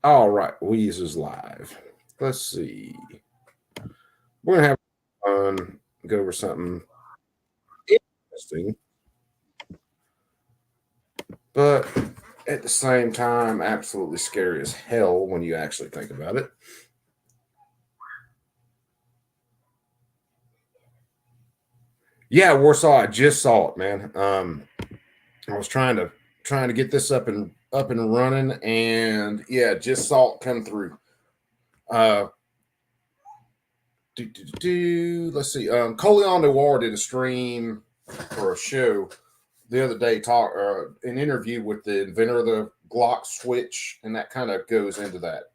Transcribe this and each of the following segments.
All right, Weeze is live. Let's see. We're gonna have fun, go over something interesting, but at the same time, absolutely scary as hell when you actually think about it. Yeah, Warsaw. I just saw it, man. I was trying to get this up and running, and yeah, just saw it come through. Uh, let's see. Coleon Noir did a stream or a show the other day, talk an interview with the inventor of the Glock switch, and that kind of goes into that.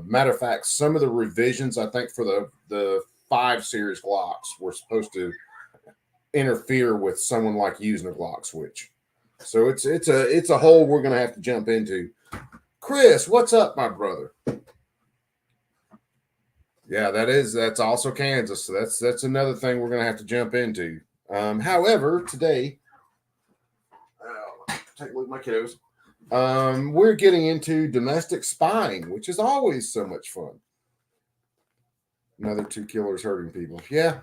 Matter of fact, some of the revisions I think for the 5 series Glocks were supposed to interfere with someone like using a Glock switch. So it's a hole we're gonna have to jump into. Chris, what's up, my brother? Yeah, that's also Kansas. So that's another thing we're gonna have to jump into. However, today, take a look at my kiddos. We're getting into domestic spying, which is always so much fun. Another 2 killers hurting people. Yeah.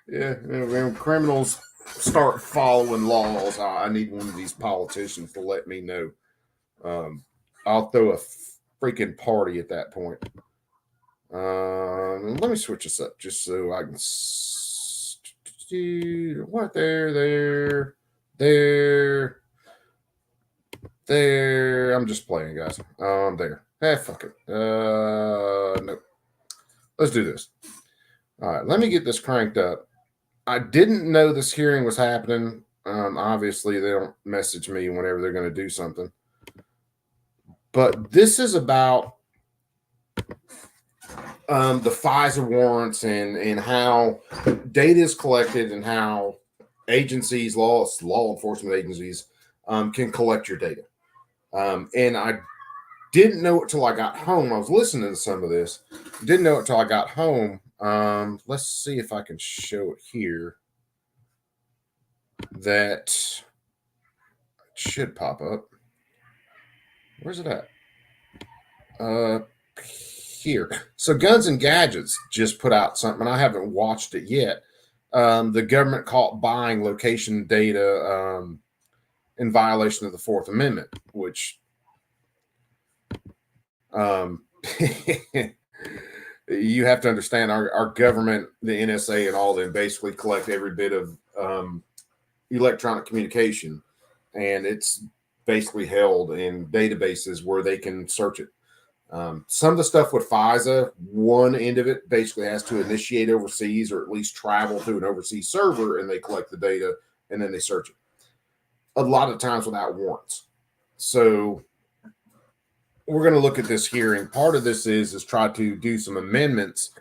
Yeah. When criminals start following laws, I need one of these politicians to let me know. I'll throw a freaking party at that point. Let me switch this up just so I can. What there. I'm just playing, guys. There. Fuck it. No. Let's do this. All right, let me get this cranked up. I didn't know this hearing was happening. Obviously, they don't message me whenever they're going to do something. But this is about the FISA warrants and how data is collected and how agencies, law enforcement agencies, can collect your data. And I didn't know it till I got home. I was listening to some of this. Didn't know it till I got home. Let's see if I can show it here. That should pop up. Where's it at? Here. So Guns and Gadgets just put out something. I haven't watched it yet. The government caught buying location data in violation of the Fourth Amendment, which you have to understand our government, the NSA and all them basically collect every bit of electronic communication, and it's basically held in databases where they can search it. Some of the stuff with FISA, one end of it basically has to initiate overseas or at least travel to an overseas server, and they collect the data and then they search it. A lot of times without warrants. So we're going to look at this hearing. Part of this is try to do some amendments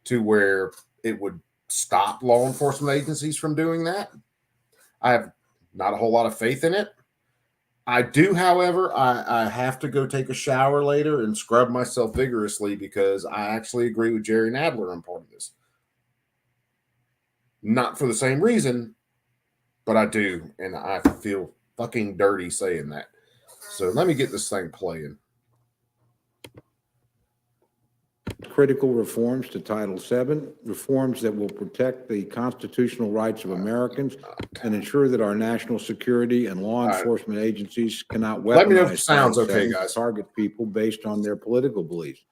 to where it would stop law enforcement agencies from doing that. I have not a whole lot of faith in it. I do, however, I have to go take a shower later and scrub myself vigorously because I actually agree with Jerry Nadler on part of this. Not for the same reason, but I do, and I feel fucking dirty saying that. So let me get this thing playing. Critical reforms to Title VII, reforms that will protect the constitutional rights of Americans and ensure that our national security and law enforcement agencies cannot weaponize Let me know if it sounds Title okay, VII guys. to target people based on their political beliefs.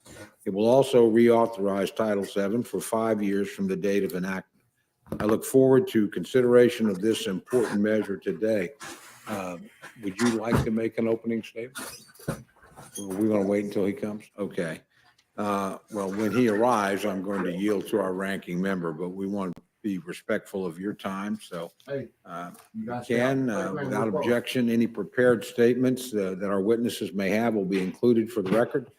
It will also reauthorize Title VII for 5 years from the date of enactment. I look forward to consideration of this important measure today. Would you like to make an opening statement? We're going to wait until he comes? Okay. Well, when he arrives, I'm going to yield to our ranking member, but we want to be respectful of your time. So, without objection, any prepared statements that our witnesses may have will be included for the record.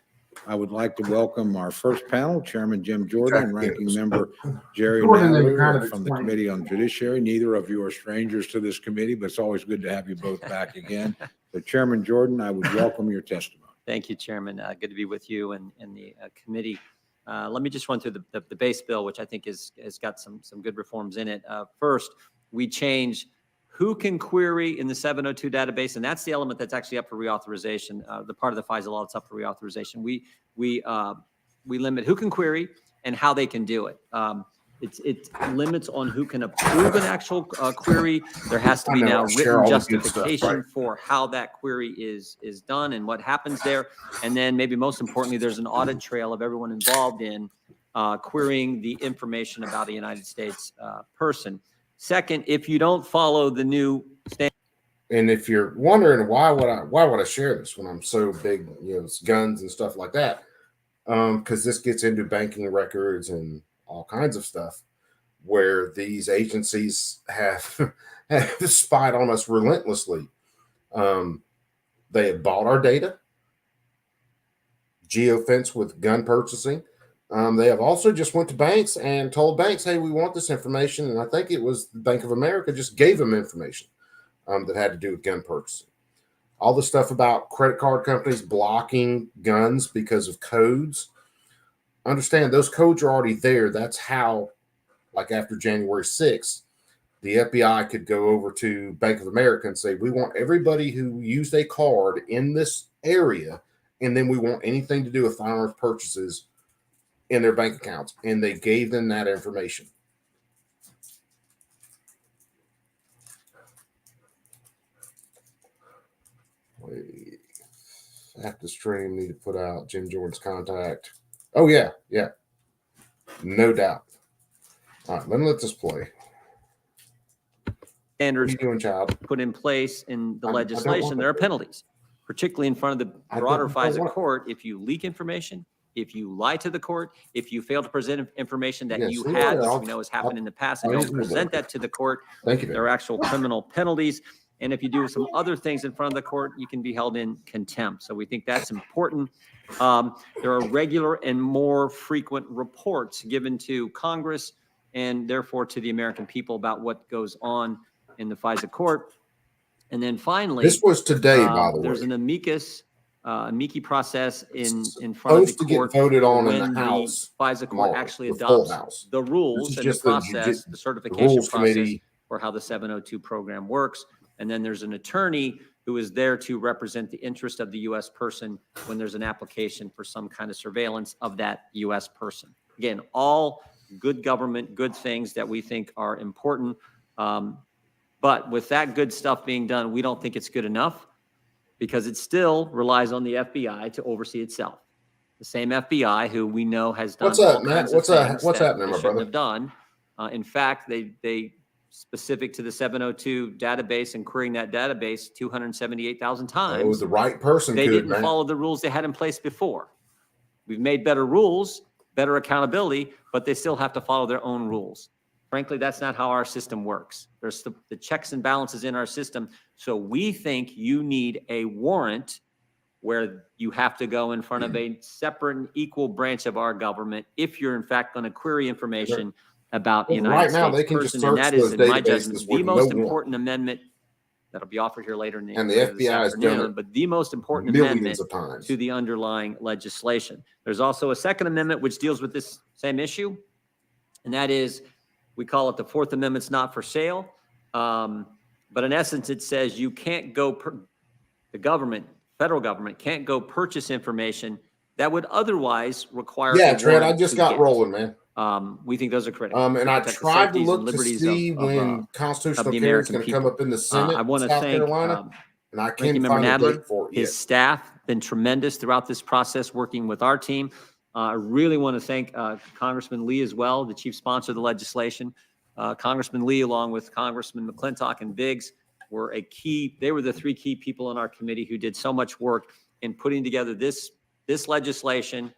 I would like to welcome our first panel, Chairman Jim Jordan and Ranking Member Jerry Nadler from the Committee on Judiciary. Neither of you are strangers to this committee, but it's always good to have you both back again. So, Chairman Jordan, I would welcome your testimony. Thank you, Chairman. Good to be with you and the committee. Let me just run through the base bill, which I think has got some good reforms in it. First, we change who can query in the 702 database, and that's the element that's actually up for reauthorization. The part of the FISA law that's up for reauthorization. We limit who can query and how they can do it. It limits on who can approve an actual query. There has to be I know, now I share written all the good stuff, justification right? for how that query is done and what happens there. And then maybe most importantly, there's an audit trail of everyone involved in querying the information about a United States person. Second, if you don't follow the new standard. And if you're wondering why would I share this when I'm so big, it's guns and stuff like that, because this gets into banking records and all kinds of stuff where these agencies have spied on us relentlessly. They have bought our data, geofence with gun purchasing. They have also just went to banks and told banks, hey, we want this information. And I think it was Bank of America just gave them information that had to do with gun purchasing. All the stuff about credit card companies blocking guns because of codes. Understand those codes are already there. That's how, like after January 6th, the FBI could go over to Bank of America and say, we want everybody who used a card in this area, and then we want anything to do with firearms purchases in their bank accounts. And they gave them that information. Wait. After stream, need to put out Jim Jordan's contact. Oh, yeah. No doubt. All right, let this play. Standards What are you doing, child? put in place in the I don't legislation, want there are that. penalties, particularly in front of the I broader don't FISA want- court. If you leak information, if you lie to the court, if you fail to present information that Yes, you yeah, had, which I'll- we know has happened in the past, and I'll don't use my present book. that to the court, Thank you, there are actual criminal penalties. And if you do some other things in front of the court, you can be held in contempt. So we think that's important. There are regular and more frequent reports given to Congress and therefore to the American people about what goes on in the FISA court. And then finally, This was today, by the there's way. an amici process in front of the Supposed to get court voted on in when the House FISA court tomorrow, actually the full adopts House. the rules This is and the just the process, the the certification Rules process Committee. for how the 702 program works. And then there's an attorney who is there to represent the interest of the U.S. person when there's an application for some kind of surveillance of that U.S. person. Again, all good government, good things that we think are important. But with that good stuff being done, we don't think it's good enough because it still relies on the FBI to oversee itself. The same FBI who we know has done What's up, all Matt? kinds of What's up? things What's that happening, they my shouldn't brother? have done. In fact, they specific to the 702 database and querying that database 278,000 Oh, times, the right person they could, didn't man. follow the rules they had in place before. We've made better rules, better accountability, but they still have to follow their own rules. Frankly, that's not how our system works. There's the checks and balances in our system. So we think you need a warrant where you have to go in front of a separate and equal branch of our government if you're in fact going to query information about a Well, United right now, States they can just person. And search that is, those in my databases judgment, the with no most warrant. important amendment that'll be offered here later in And the later this FBI has done afternoon, it but the most important millions amendment of times. to the underlying legislation. There's also a second amendment which deals with this same issue, and that is, we call it the Fourth Amendment's not for sale. But in essence, it says you can't go, the government, federal government can't go purchase information that would otherwise require Yeah, a Trent, I warrant just to got get. rolling, man. We think those are critical. And to I protect the tried to safeties and look to liberties see of when constitutional the carry is American going to come people. up in the Senate I in want to South thank Carolina, and I Ranking can't Member find a Nadler, date for it his yet. staff, been tremendous throughout this process, working with our team. I really want to thank Congressman Lee as well, the chief sponsor of the legislation. Congressman Lee, along with Congressman McClintock and Biggs, were they were the three key people on our committee who did so much work in putting together this legislation,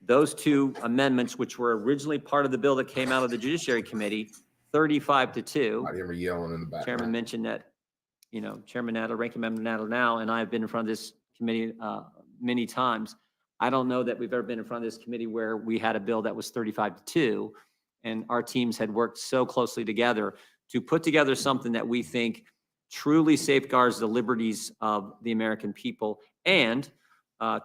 those two amendments, which were originally part of the bill that came out of the Judiciary Committee, 35-2. I hear me yelling in the background. Chairman mentioned that, Chairman Nadler, Ranking Member Nadler now, and I have been in front of this committee many times. I don't know that we've ever been in front of this committee where we had a bill that was 35-2, and our teams had worked so closely together to put together something that we think truly safeguards the liberties of the American people and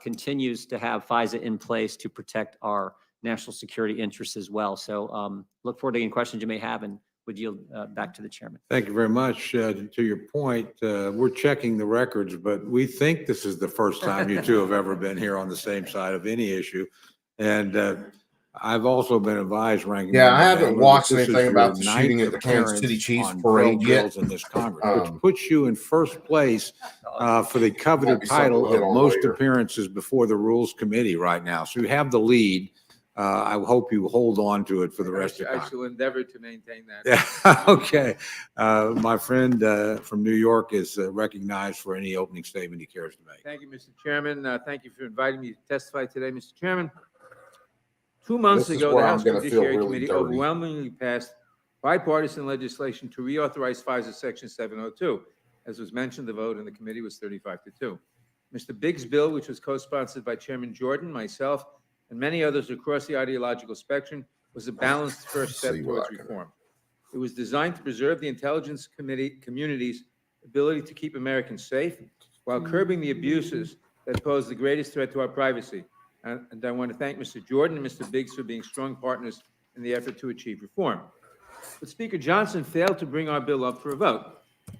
continues to have FISA in place to protect our national security interests as well. So look forward to any questions you may have, and would yield back to the chairman. Thank you very much. To your point, we're checking the records, but we think this is the first time you two have ever been here on the same side of any issue. And I've also been advised, Ranking Yeah, Member I haven't Bangler, that watched this is anything your about the shooting ninth at the Kansas City appearance Chiefs on parade 12 yet. bills in this Congress, which Um, puts you in first place for the Might coveted be something title we'll hit of on most later. appearances before the Rules Committee right now. So you have the lead. I hope you hold on to it for the rest of the I time. shall endeavor to maintain that. Yeah, okay. My friend from New York is recognized for any opening statement he cares to make. Thank you, Mr. Chairman. Thank you for inviting me to testify today, Mr. Chairman. 2 months This is ago, the where I'm House gonna feel Judiciary really Committee dirty. overwhelmingly passed bipartisan legislation to reauthorize FISA Section 702. As was mentioned, the vote in the committee was 35-2. Mr. Biggs' bill, which was co-sponsored by Chairman Jordan, myself, and many others across the ideological spectrum, was a balanced first step See what towards I can- reform. It was designed to preserve the intelligence community's ability to keep Americans safe while curbing the abuses that pose the greatest threat to our privacy. And I want to thank Mr. Jordan and Mr. Biggs for being strong partners in the effort to achieve reform. But Speaker Johnson failed to bring our bill up for a vote.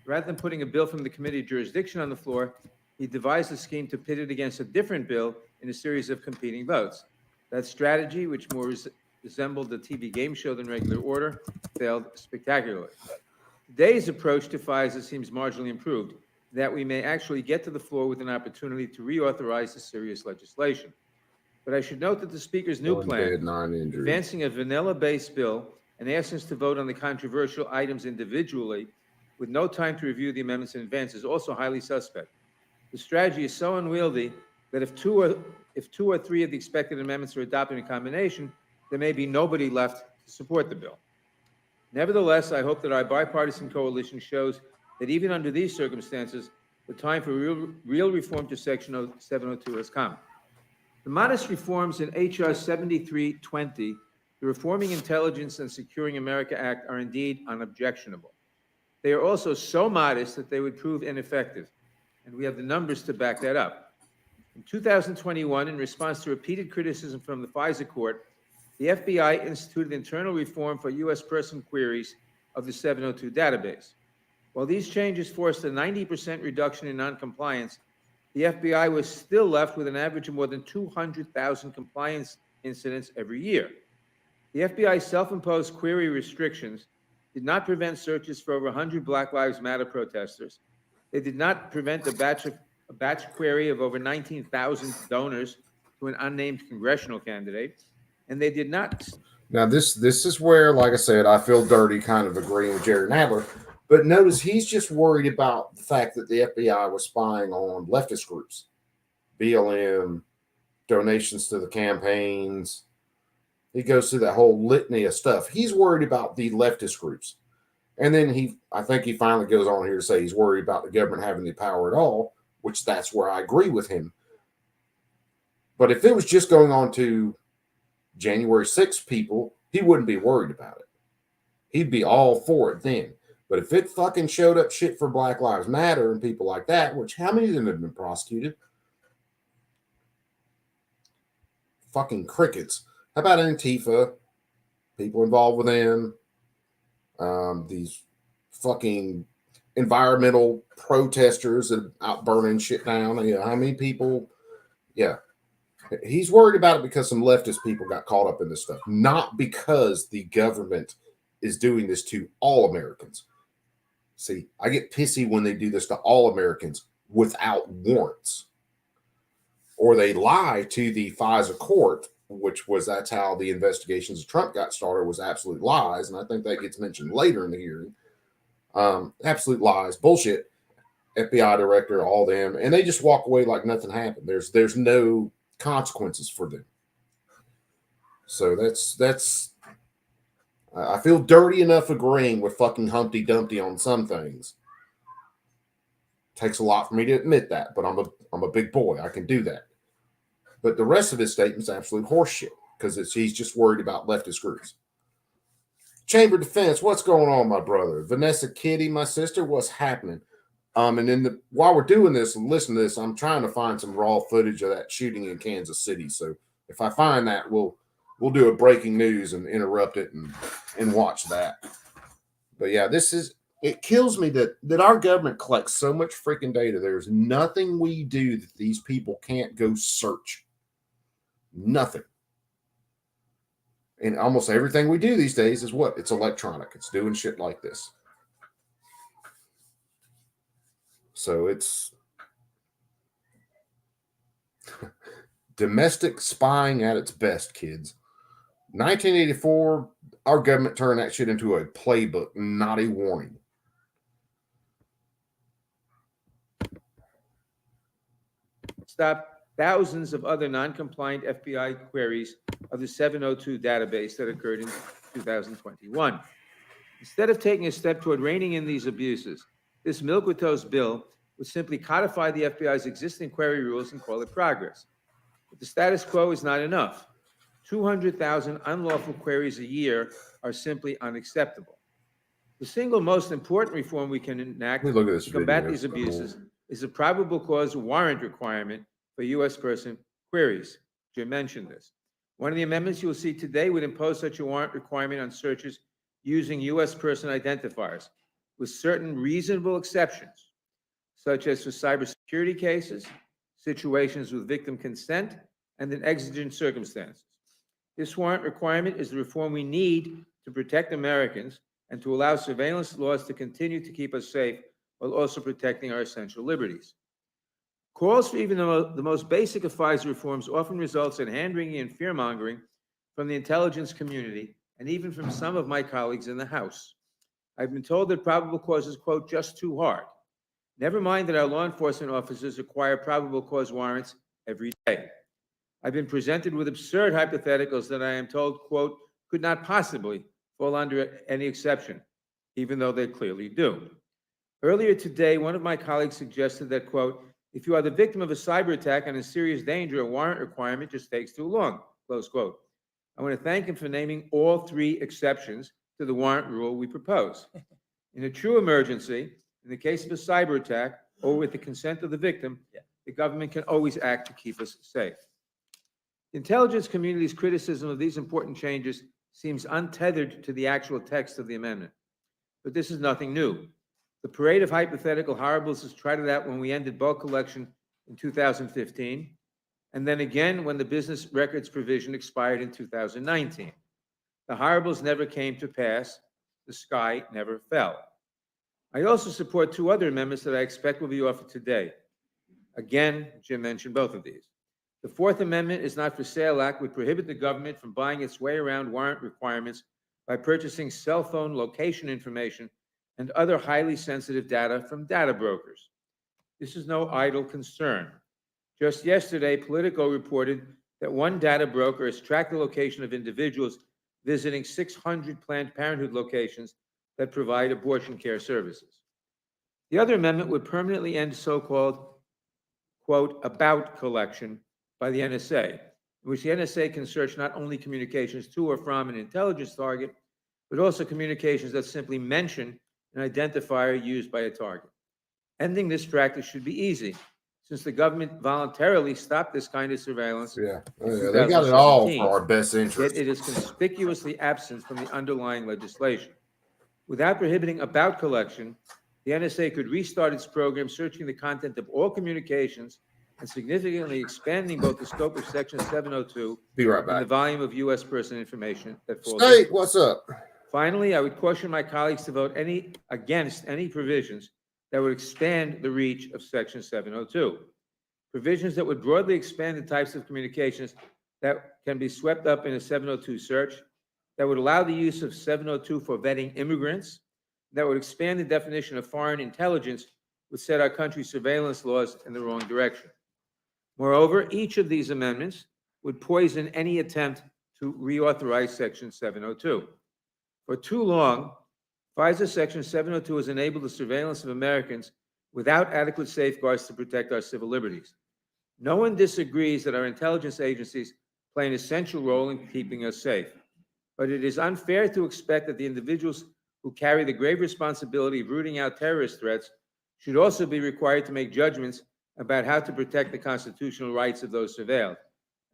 Rather than putting a bill from the committee jurisdiction on the floor, he devised a scheme to pit it against a different bill in a series of competing votes. That strategy, which more resembled a TV game show than regular order, failed spectacularly. Today's approach to FISA seems marginally improved, that we may actually get to the floor with an opportunity to reauthorize the serious legislation. But I should note that the Speaker's new One plan, dead, 9 injured. advancing a vanilla-based bill and asking us to vote on the controversial items individually with no time to review the amendments in advance is also highly suspect. The strategy is so unwieldy that if two or three of the expected amendments are adopted in combination, there may be nobody left to support the bill. Nevertheless, I hope that our bipartisan coalition shows that even under these circumstances, the time for real reform to Section 702 has come. The modest reforms in H.R. 7320, the Reforming Intelligence and Securing America Act, are indeed unobjectionable. They are also so modest that they would prove ineffective, and we have the numbers to back that up. In 2021, in response to repeated criticism from the FISA court, the FBI instituted internal reform for U.S. person queries of the 702 database. While these changes forced a 90% reduction in noncompliance, the FBI was still left with an average of more than 200,000 compliance incidents every year. The FBI's self-imposed query restrictions did not prevent searches for over 100 Black Lives Matter protesters. They did not prevent a batch query of over 19,000 donors to an unnamed congressional candidate, and they did not. Now, this is where, like I said, I feel dirty kind of agreeing with Jerry Nadler. But notice he's just worried about the fact that the FBI was spying on leftist groups, BLM, donations to the campaigns. He goes through that whole litany of stuff. He's worried about the leftist groups. And then I think he finally goes on here to say he's worried about the government having the power at all, which that's where I agree with him. But if it was just going on to January 6th people, he wouldn't be worried about it. He'd be all for it then. But if it fucking showed up shit for Black Lives Matter and people like that, which how many of them have been prosecuted? Fucking crickets. How about Antifa? People involved with them. These fucking environmental protesters that are out burning shit down. You know, how many people? Yeah. He's worried about it because some leftist people got caught up in this stuff, not because the government is doing this to all Americans. See, I get pissy when they do this to all Americans without warrants. Or they lie to the FISA court, that's how the investigations of Trump got started, was absolute lies. And I think that gets mentioned later in the hearing. Absolute lies, bullshit. FBI director, all them. And they just walk away like nothing happened. There's no consequences for them. So that's I feel dirty enough agreeing with fucking Humpty Dumpty on some things. Takes a lot for me to admit that, but I'm a big boy. I can do that. But the rest of his statement's absolute horseshit because he's just worried about leftist groups. Chamber Defense, what's going on, my brother? Vanessa Kitty, my sister, what's happening? And then while we're doing this and listen to this, I'm trying to find some raw footage of that shooting in Kansas City. So if I find that, we'll do a breaking news and interrupt it and watch that. But yeah, it kills me that our government collects so much freaking data. There's nothing we do that these people can't go search. Nothing. And almost everything we do these days is what? It's electronic. It's doing shit like this. So it's domestic spying at its best, kids. 1984, our government turned that shit into a playbook, not a warning. Stop thousands of other non-compliant FBI queries of the 702 database that occurred in 2021. Instead of taking a step toward reining in these abuses, this milk with toast bill would simply codify the FBI's existing query rules and call it progress. But the status quo is not enough. 200,000 unlawful queries a year are simply unacceptable. The single most important reform we can enact Let me look at this to combat video. these abuses is a probable cause warrant requirement for U.S. person queries. Jim mentioned this. One of the amendments you will see today would impose such a warrant requirement on searches using U.S. person identifiers, with certain reasonable exceptions, such as for cybersecurity cases, situations with victim consent, and in exigent circumstances. This warrant requirement is the reform we need to protect Americans and to allow surveillance laws to continue to keep us safe while also protecting our essential liberties. Calls for even the most basic of FISA reforms often results in hand-wringing and fear-mongering from the intelligence community and even from some of my colleagues in the House. I've been told that probable cause is, quote, just too hard. Never mind that our law enforcement officers acquire probable cause warrants every day. I've been presented with absurd hypotheticals that I am told, quote, could not possibly fall under any exception, even though they clearly do. Earlier today, one of my colleagues suggested that, quote, if you are the victim of a cyber attack and in serious danger, a warrant requirement just takes too long, close quote. I want to thank him for naming all three exceptions to the warrant rule we propose. In a true emergency, in the case of a cyber attack or with the consent of the victim, the government can always act to keep us safe. The intelligence community's criticism of these important changes seems untethered to the actual text of the amendment. But this is nothing new. The parade of hypothetical horribles was trotted out when we ended bulk collection in 2015, and then again when the business records provision expired in 2019. The horribles never came to pass. The sky never fell. I also support two other amendments that I expect will be offered today. Again, Jim mentioned both of these. The Fourth Amendment is Not for Sale Act would prohibit the government from buying its way around warrant requirements by purchasing cell phone location information and other highly sensitive data from data brokers. This is no idle concern. Just yesterday, Politico reported that one data broker has tracked the location of individuals visiting 600 Planned Parenthood locations that provide abortion care services. The other amendment would permanently end so-called, quote, about collection by the NSA, in which the NSA can search not only communications to or from an intelligence target, but also communications that simply mention an identifier used by a target. Ending this practice should be easy, since the government voluntarily stopped this kind of surveillance. Yeah, they got it all for our best Yet interest. it is conspicuously absent from the underlying legislation. Without prohibiting about collection, the NSA could restart its program searching the content of all communications and significantly expanding both the scope of Section 702 Be right and the back. volume of U.S. person information that falls. State, into it. what's up? Finally, I would caution my colleagues to vote against any provisions that would expand the reach of Section 702. Provisions that would broadly expand the types of communications that can be swept up in a 702 search, that would allow the use of 702 for vetting immigrants, that would expand the definition of foreign intelligence, would set our country's surveillance laws in the wrong direction. Moreover, each of these amendments would poison any attempt to reauthorize Section 702. For too long, FISA Section 702 has enabled the surveillance of Americans without adequate safeguards to protect our civil liberties. No one disagrees that our intelligence agencies play an essential role in keeping us safe, but it is unfair to expect that the individuals who carry the grave responsibility of rooting out terrorist threats should also be required to make judgments about how to protect the constitutional rights of those surveilled.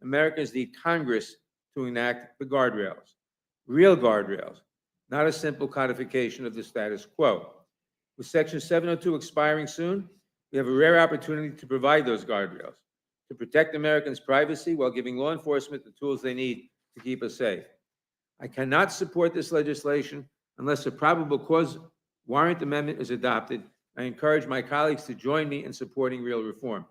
Americans need Congress to enact the guardrails, real guardrails, not a simple codification of the status quo. With Section 702 expiring soon, we have a rare opportunity to provide those guardrails, to protect Americans' privacy while giving law enforcement the tools they need to keep us safe. I cannot support this legislation unless a probable cause warrant amendment is adopted. I encourage my colleagues to join me in supporting real reform.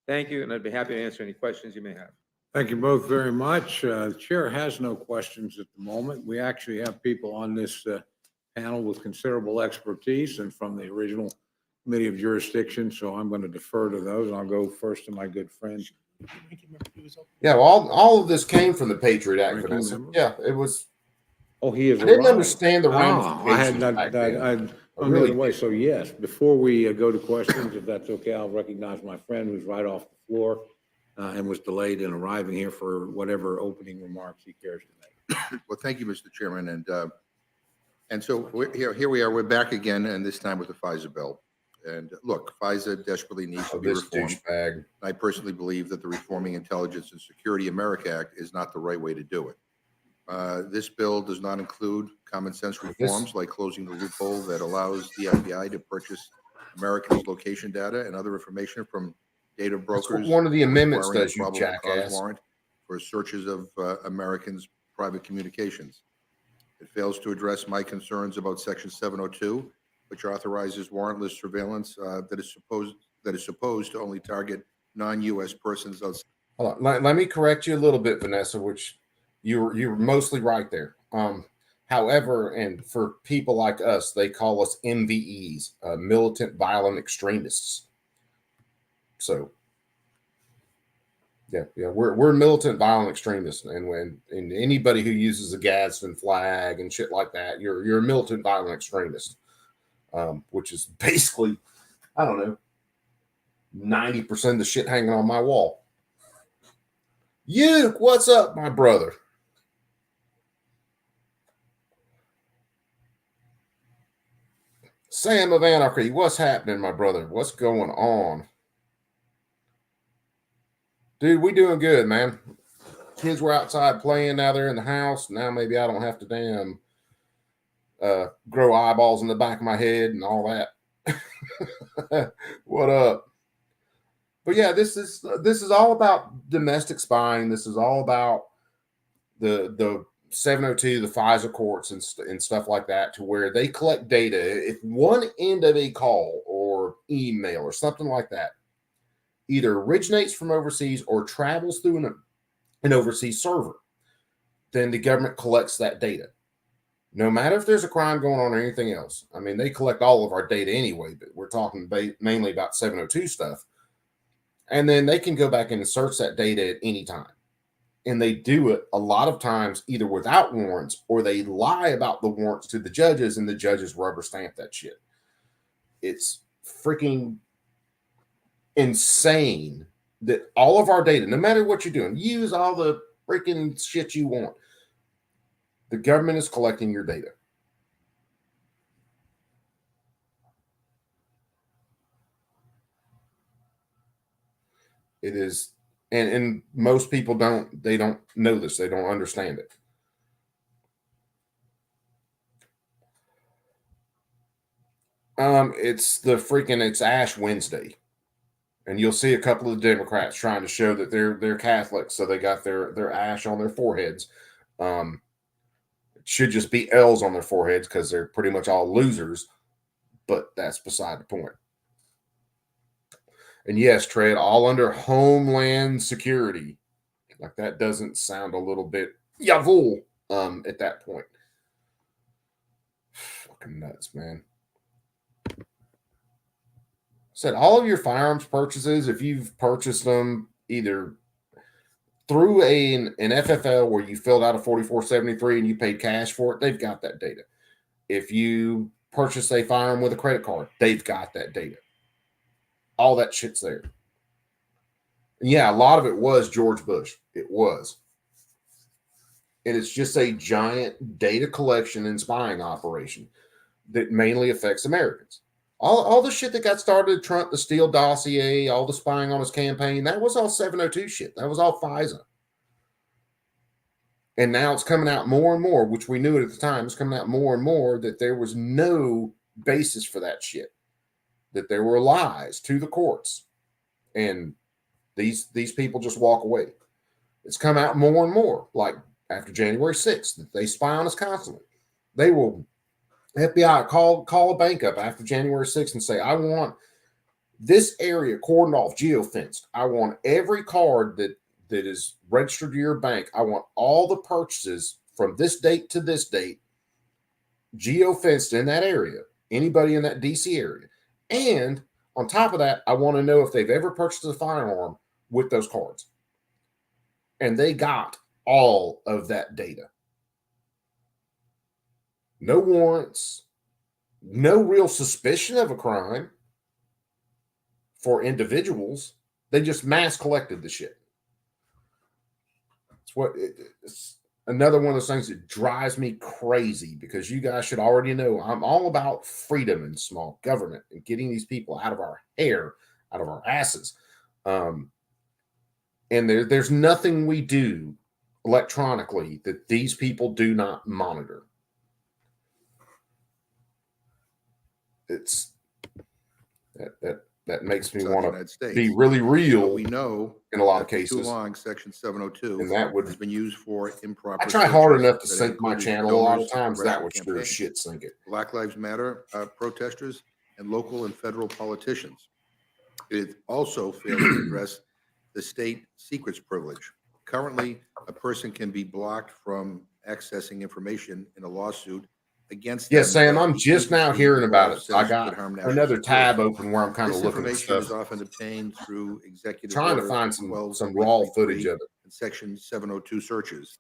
Thank you, and I'd be happy to answer any questions you may have. Thank you both very much. The chair has no questions at the moment. We actually have people on this panel with considerable expertise and from the original committee of jurisdiction, so I'm going to defer to those. I'll go first to my good friend. Yeah, well, all of this came from the Patriot Act, Ranking Vanessa. member? Yeah, it was. Oh, he is. I didn't arrived. understand the I had ramifications not, back then. I'm the really other way, so yes, before we go to questions, if that's okay, I'll recognize my friend who's right off the floor and was delayed in arriving here for whatever opening remarks he cares to make. Well, thank you, Mr. Chairman, and so here we are, we're back again, and this time with the FISA bill. And look, FISA desperately needs to Oh, be this reformed. douchebag. I personally believe that the Reforming Intelligence and Security America Act is not the right way to do it. This bill does not include common sense reforms like closing the loophole that allows the FBI to purchase Americans' location data and other information from data That's what brokers. one of the amendments requiring a does, you probable cause jackass. warrant for searches of Americans' private communications. It fails to address my concerns about Section 702, which authorizes warrantless surveillance that is supposed to only target non-U.S. persons outside. Hold on. Let me correct you a little bit, Vanessa, which you're mostly right there. However, and for people like us, they call us MVEs, militant violent extremists. So yeah, we're militant violent extremists, and anybody who uses a Gadsden flag and shit like that, you're a militant violent extremist, which is basically, I don't know, 90% of the shit hanging on my wall. Uke, what's up, my brother? Sam of Anarchy, what's happening, my brother? What's going on? Dude, we doing good, man. Kids were outside playing, now they're in the house. Now maybe I don't have to damn grow eyeballs in the back of my head and all that. What up? But yeah, this is all about domestic spying. This is all about the 702, the FISA courts and stuff like that, to where they collect data. If one end of a call or email or something like that either originates from overseas or travels through an overseas server, then the government collects that data. No matter if there's a crime going on or anything else. I mean, they collect all of our data anyway, but we're talking mainly about 702 stuff. And then they can go back in and search that data at any time. And they do it a lot of times either without warrants, or they lie about the warrants to the judges and the judges rubber stamp that shit. It's freaking insane that all of our data, no matter what you're doing, use all the freaking shit you want, the government is collecting your data. It is, and most people don't know this. They don't understand it. It's Ash Wednesday, and you'll see a couple of Democrats trying to show that they're Catholics, so they got their ash on their foreheads. It should just be L's on their foreheads because they're pretty much all losers, but that's beside the point. And yes, Tread, all under Homeland Security. Like, that doesn't sound a little bit yavul at that point. Fucking nuts, man. Said all of your firearms purchases, if you've purchased them either through an FFL where you filled out a 4473 and you paid cash for it, they've got that data. If you purchase a firearm with a credit card, they've got that data. All that shit's there. And yeah, a lot of it was George Bush. It was. And it's just a giant data collection and spying operation that mainly affects Americans. All the shit that got started, Trump, the Steele dossier, all the spying on his campaign, that was all 702 shit. That was all FISA. And now it's coming out more and more, which we knew it at the time. It's coming out more and more that there was no basis for that shit, that there were lies to the courts, and these people just walk away. It's come out more and more, like after January 6th, that they spy on us constantly. They will, FBI call a bank up after January 6th and say, I want this area cordoned off, geofenced. I want every card that is registered to your bank. I want all the purchases from this date to this date geofenced in that area, anybody in that DC area. And on top of that, I want to know if they've ever purchased a firearm with those cards. And they got all of that data. No warrants, no real suspicion of a crime for individuals. They just mass collected the shit. It's another one of those things that drives me crazy, because you guys should already know I'm all about freedom and small government and getting these people out of our hair, out of our asses. And there's nothing we do electronically that these people do not monitor. It's that makes me want to be really real. We know in a lot of that for cases. too long, Section 702 And that would has been used for improper. I try hard searches enough to that sync my included channel a lot of donors, times. That would progressive sure as campaigns, shit sink it. Black Lives Matter protesters, and local and federal politicians. It also failed to address the state secrets privilege. Currently, a person can be blocked from accessing information in a lawsuit against Yes, them Sam, that I'm the just now agency hearing about it. says I could got harm national another security. tab open where I'm kind of This looking at information is stuff, often obtained through executive trying to order find some 12.33 raw footage of it. and Section 702 searches.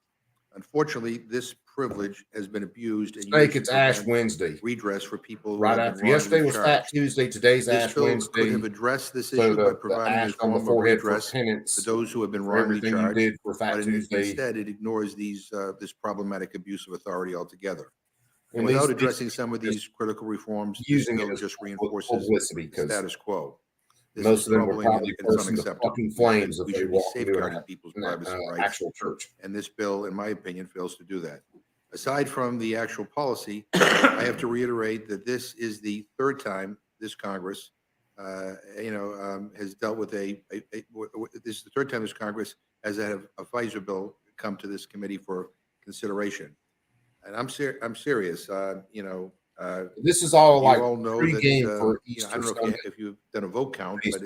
Unfortunately, this privilege has been abused and Snake, used to it's Ash prevent Wednesday. redress for people who Right have been after wrongly yesterday was Fat charged. Tuesday, today's This Ash bill could Wednesday. have addressed this So issue by the providing a ash on the form of forehead for redress penance for those who have been for wrongly everything you charged, did for Fat but Tuesday. instead it ignores this problematic abuse of authority altogether. And And without these- addressing some of these critical reforms, this using it bill as just reinforces publicity, the because status quo. This most is of them would troubling and probably it's burst into unacceptable. fucking flames if We they should be walked into safeguarding an people's privacy rights, actual church. and this bill, in my opinion, fails to do that. Aside from the actual policy, I have to reiterate that this is the third time this Congress, has dealt with this is the third time this Congress has had a FISA bill come to this committee for consideration. And I'm serious. This is all You like all know that, pregame for I Easter don't know Sunday. if you've done a vote count, but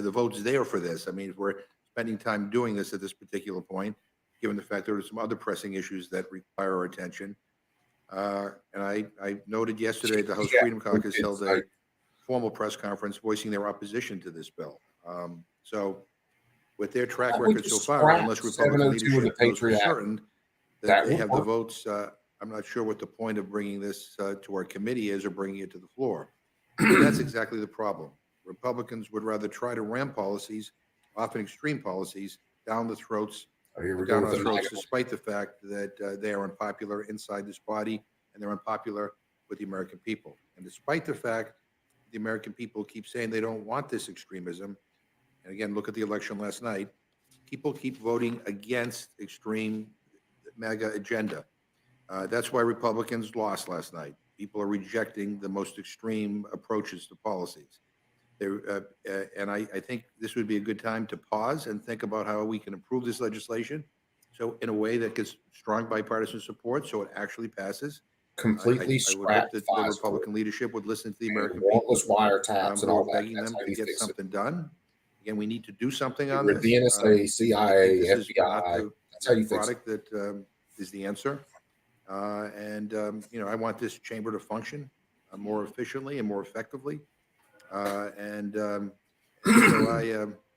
the vote's there for this. I mean, if we're spending time doing this at this particular point, given the fact there are some other pressing issues that require our attention. And I noted yesterday the House Yeah, Freedom Caucus it's held a like- formal press conference voicing their opposition to this bill. So with their track Why don't we record so just far, scrap unless Republican 702 in the leadership knows for Patriot Act? certain That that they would have the work. votes, I'm not sure what the point of bringing this to our committee is or bringing it to the floor. But that's exactly the problem. Republicans would rather try to ram policies, often extreme policies, down the throats, Oh, here we go down with our the throats, MAGA. despite the fact that they are unpopular inside this body and they're unpopular with the American people. And despite the fact the American people keep saying they don't want this extremism, and again, look at the election last night, people keep voting against extreme MAGA agenda. That's why Republicans lost last night. People are rejecting the most extreme approaches to policies. And I think this would be a good time to pause and think about how we can improve this legislation. So in a way that gets strong bipartisan support, so it actually passes. Completely I would scrap hope that the Republican leadership would listen to the American people. warrantless wiretaps and Who are all that. begging That's them how to you get fix it. something done. Again, we need to do something on With this. the NSA, CIA, this is not FBI. the That's how you fix it. product that is the answer. I want this chamber to function more efficiently and more effectively.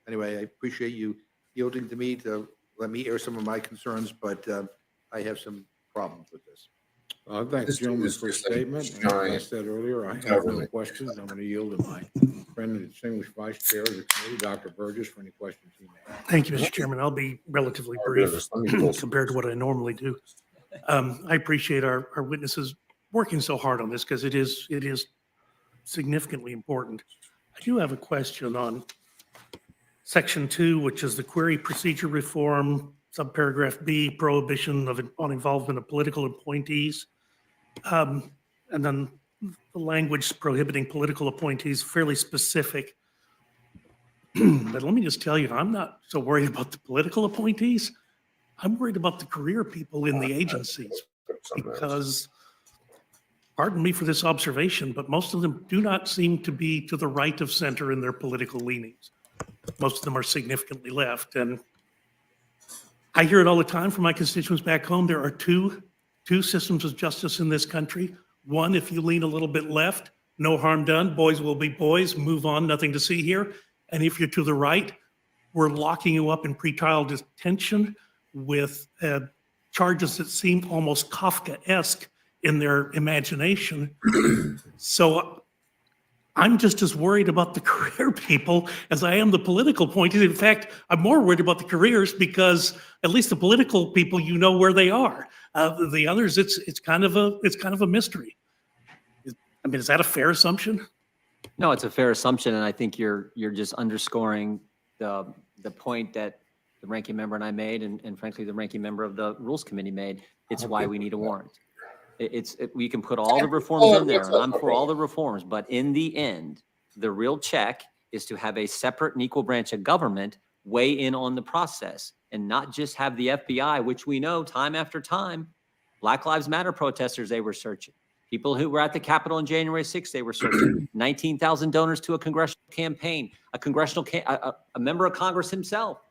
Anyway, I appreciate you yielding to me to let me air some of my concerns, but I have some problems with this. Thank the This gentleman is for his just a statement. As I giant said earlier, I have no government. questions. I'm going to yield to my friend and distinguished vice chair of the committee, Dr. Burgess, for any questions he may have. Thank you, Mr. Chairman. I'll be relatively brief compared to what I normally do. I appreciate our witnesses working so hard on this because it is significantly important. I do have a question on Section 2, which is the query procedure reform, subparagraph B, prohibition on involvement of political appointees. And then the language prohibiting political appointees, fairly specific. But let me just tell you, I'm not so worried about the political appointees. I'm worried about the career people in the agencies because, pardon me for this observation, but most of them do not seem to be to the right of center in their political leanings. Most of them are significantly left. And I hear it all the time from my constituents back home. There are two systems of justice in this country. One, if you lean a little bit left, no harm done, boys will be boys, move on, nothing to see here. And if you're to the right, we're locking you up in pretrial detention with charges that seem almost Kafkaesque in their imagination. So I'm just as worried about the career people as I am the political appointees. In fact, I'm more worried about the careers because at least the political people, you know where they are. The others, it's kind of a mystery. I mean, is that a fair assumption? No, it's a fair assumption, and I think you're just underscoring the point that the ranking member and I made, and frankly, the ranking member of the Rules Committee made. It's why we need a warrant. We can put all the reforms in there, and I'm for all the reforms, but in the end, the real check is to have a separate and equal branch of government weigh in on the process and not just have the FBI, which we know time after time, Black Lives Matter protesters, they were searching. People who were at the Capitol on January 6th, they were searching. 19,000 donors to a congressional campaign, a member of Congress himself.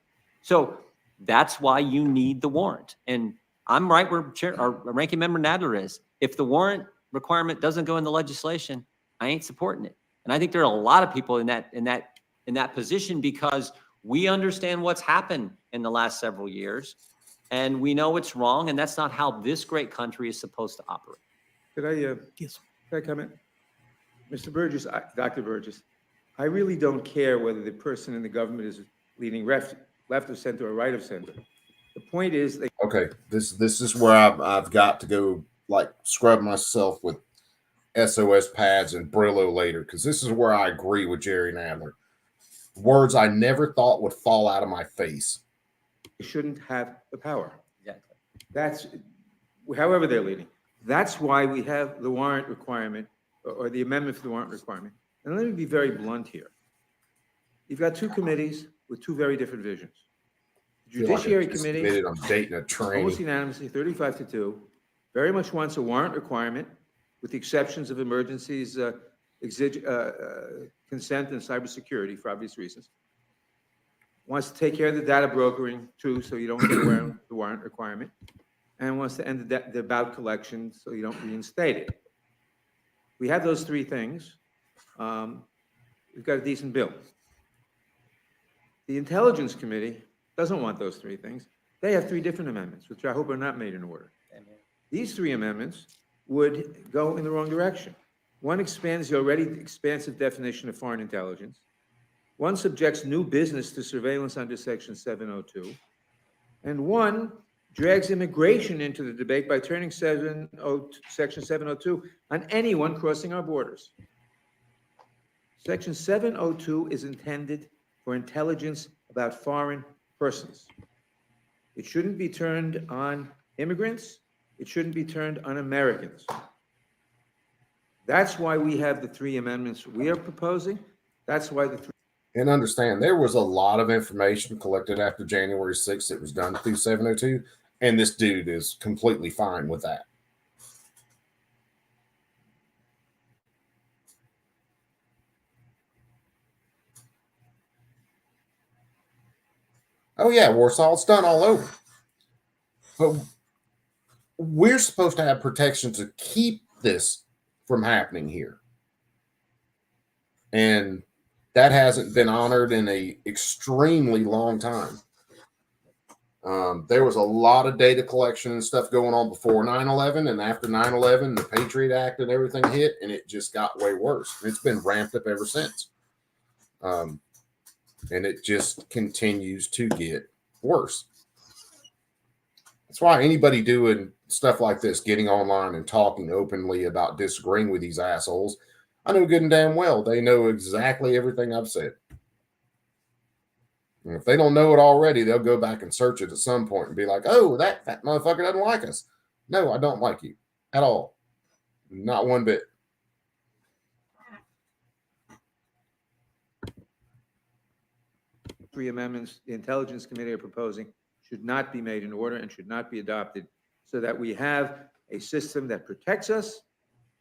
So that's why you need the warrant. And I'm right where our ranking member Nadler is. If the warrant requirement doesn't go in the legislation, I ain't supporting it. And I think there are a lot of people in that position because we understand what's happened in the last several years, and we know it's wrong, and that's not how this great country is supposed to operate. Yes. Can I comment? Mr. Burgess, Dr. Burgess, I really don't care whether the person in the government is leaning left of center or right of center. The point is, Okay, this is where I've got to go like scrub myself with SOS pads and Brillo later, because this is where I agree with Jerry Nadler. Words I never thought would fall out of my face. they shouldn't have the power. Exactly. That's, however they're leading. That's why we have the warrant requirement or the amendment for the warrant requirement. And let me be very blunt here. You've got two committees with two very different visions. The Judiciary Committee, I'm dating a train. almost unanimously, 35-2, very much wants a warrant requirement with the exceptions of emergencies, consent and cybersecurity for obvious reasons. Wants to take care of the data brokering too, so you don't get around the warrant requirement. And wants to end the bout collection so you don't reinstate it. We have those three things. We've got a decent bill. The Intelligence Committee doesn't want those three things. They have three different amendments, which I hope are not made in order. These three amendments would go in the wrong direction. One expands the already expansive definition of foreign intelligence. One subjects new business to surveillance under Section 702. And one drags immigration into the debate by turning Section 702 on anyone crossing our borders. Section 702 is intended for intelligence about foreign persons. It shouldn't be turned on immigrants. It shouldn't be turned on Americans. That's why we have the three amendments we are proposing. That's why the three. And understand, there was a lot of information collected after January 6th that was done through 702, and this dude is completely fine with that. Oh yeah, Warsaw, it's done all over. But we're supposed to have protection to keep this from happening here. And that hasn't been honored in a extremely long time. There was a lot of data collection and stuff going on before 9/11, and after 9/11, the Patriot Act and everything hit, and it just got way worse. It's been ramped up ever since. And it just continues to get worse. That's why anybody doing stuff like this, getting online and talking openly about disagreeing with these assholes, I know good and damn well they know exactly everything I've said. And if they don't know it already, they'll go back and search it at some point and be like, oh, that motherfucker doesn't like us. No, I don't like you at all. Not one bit. Three amendments the Intelligence Committee are proposing should not be made in order and should not be adopted, so that we have a system that protects us,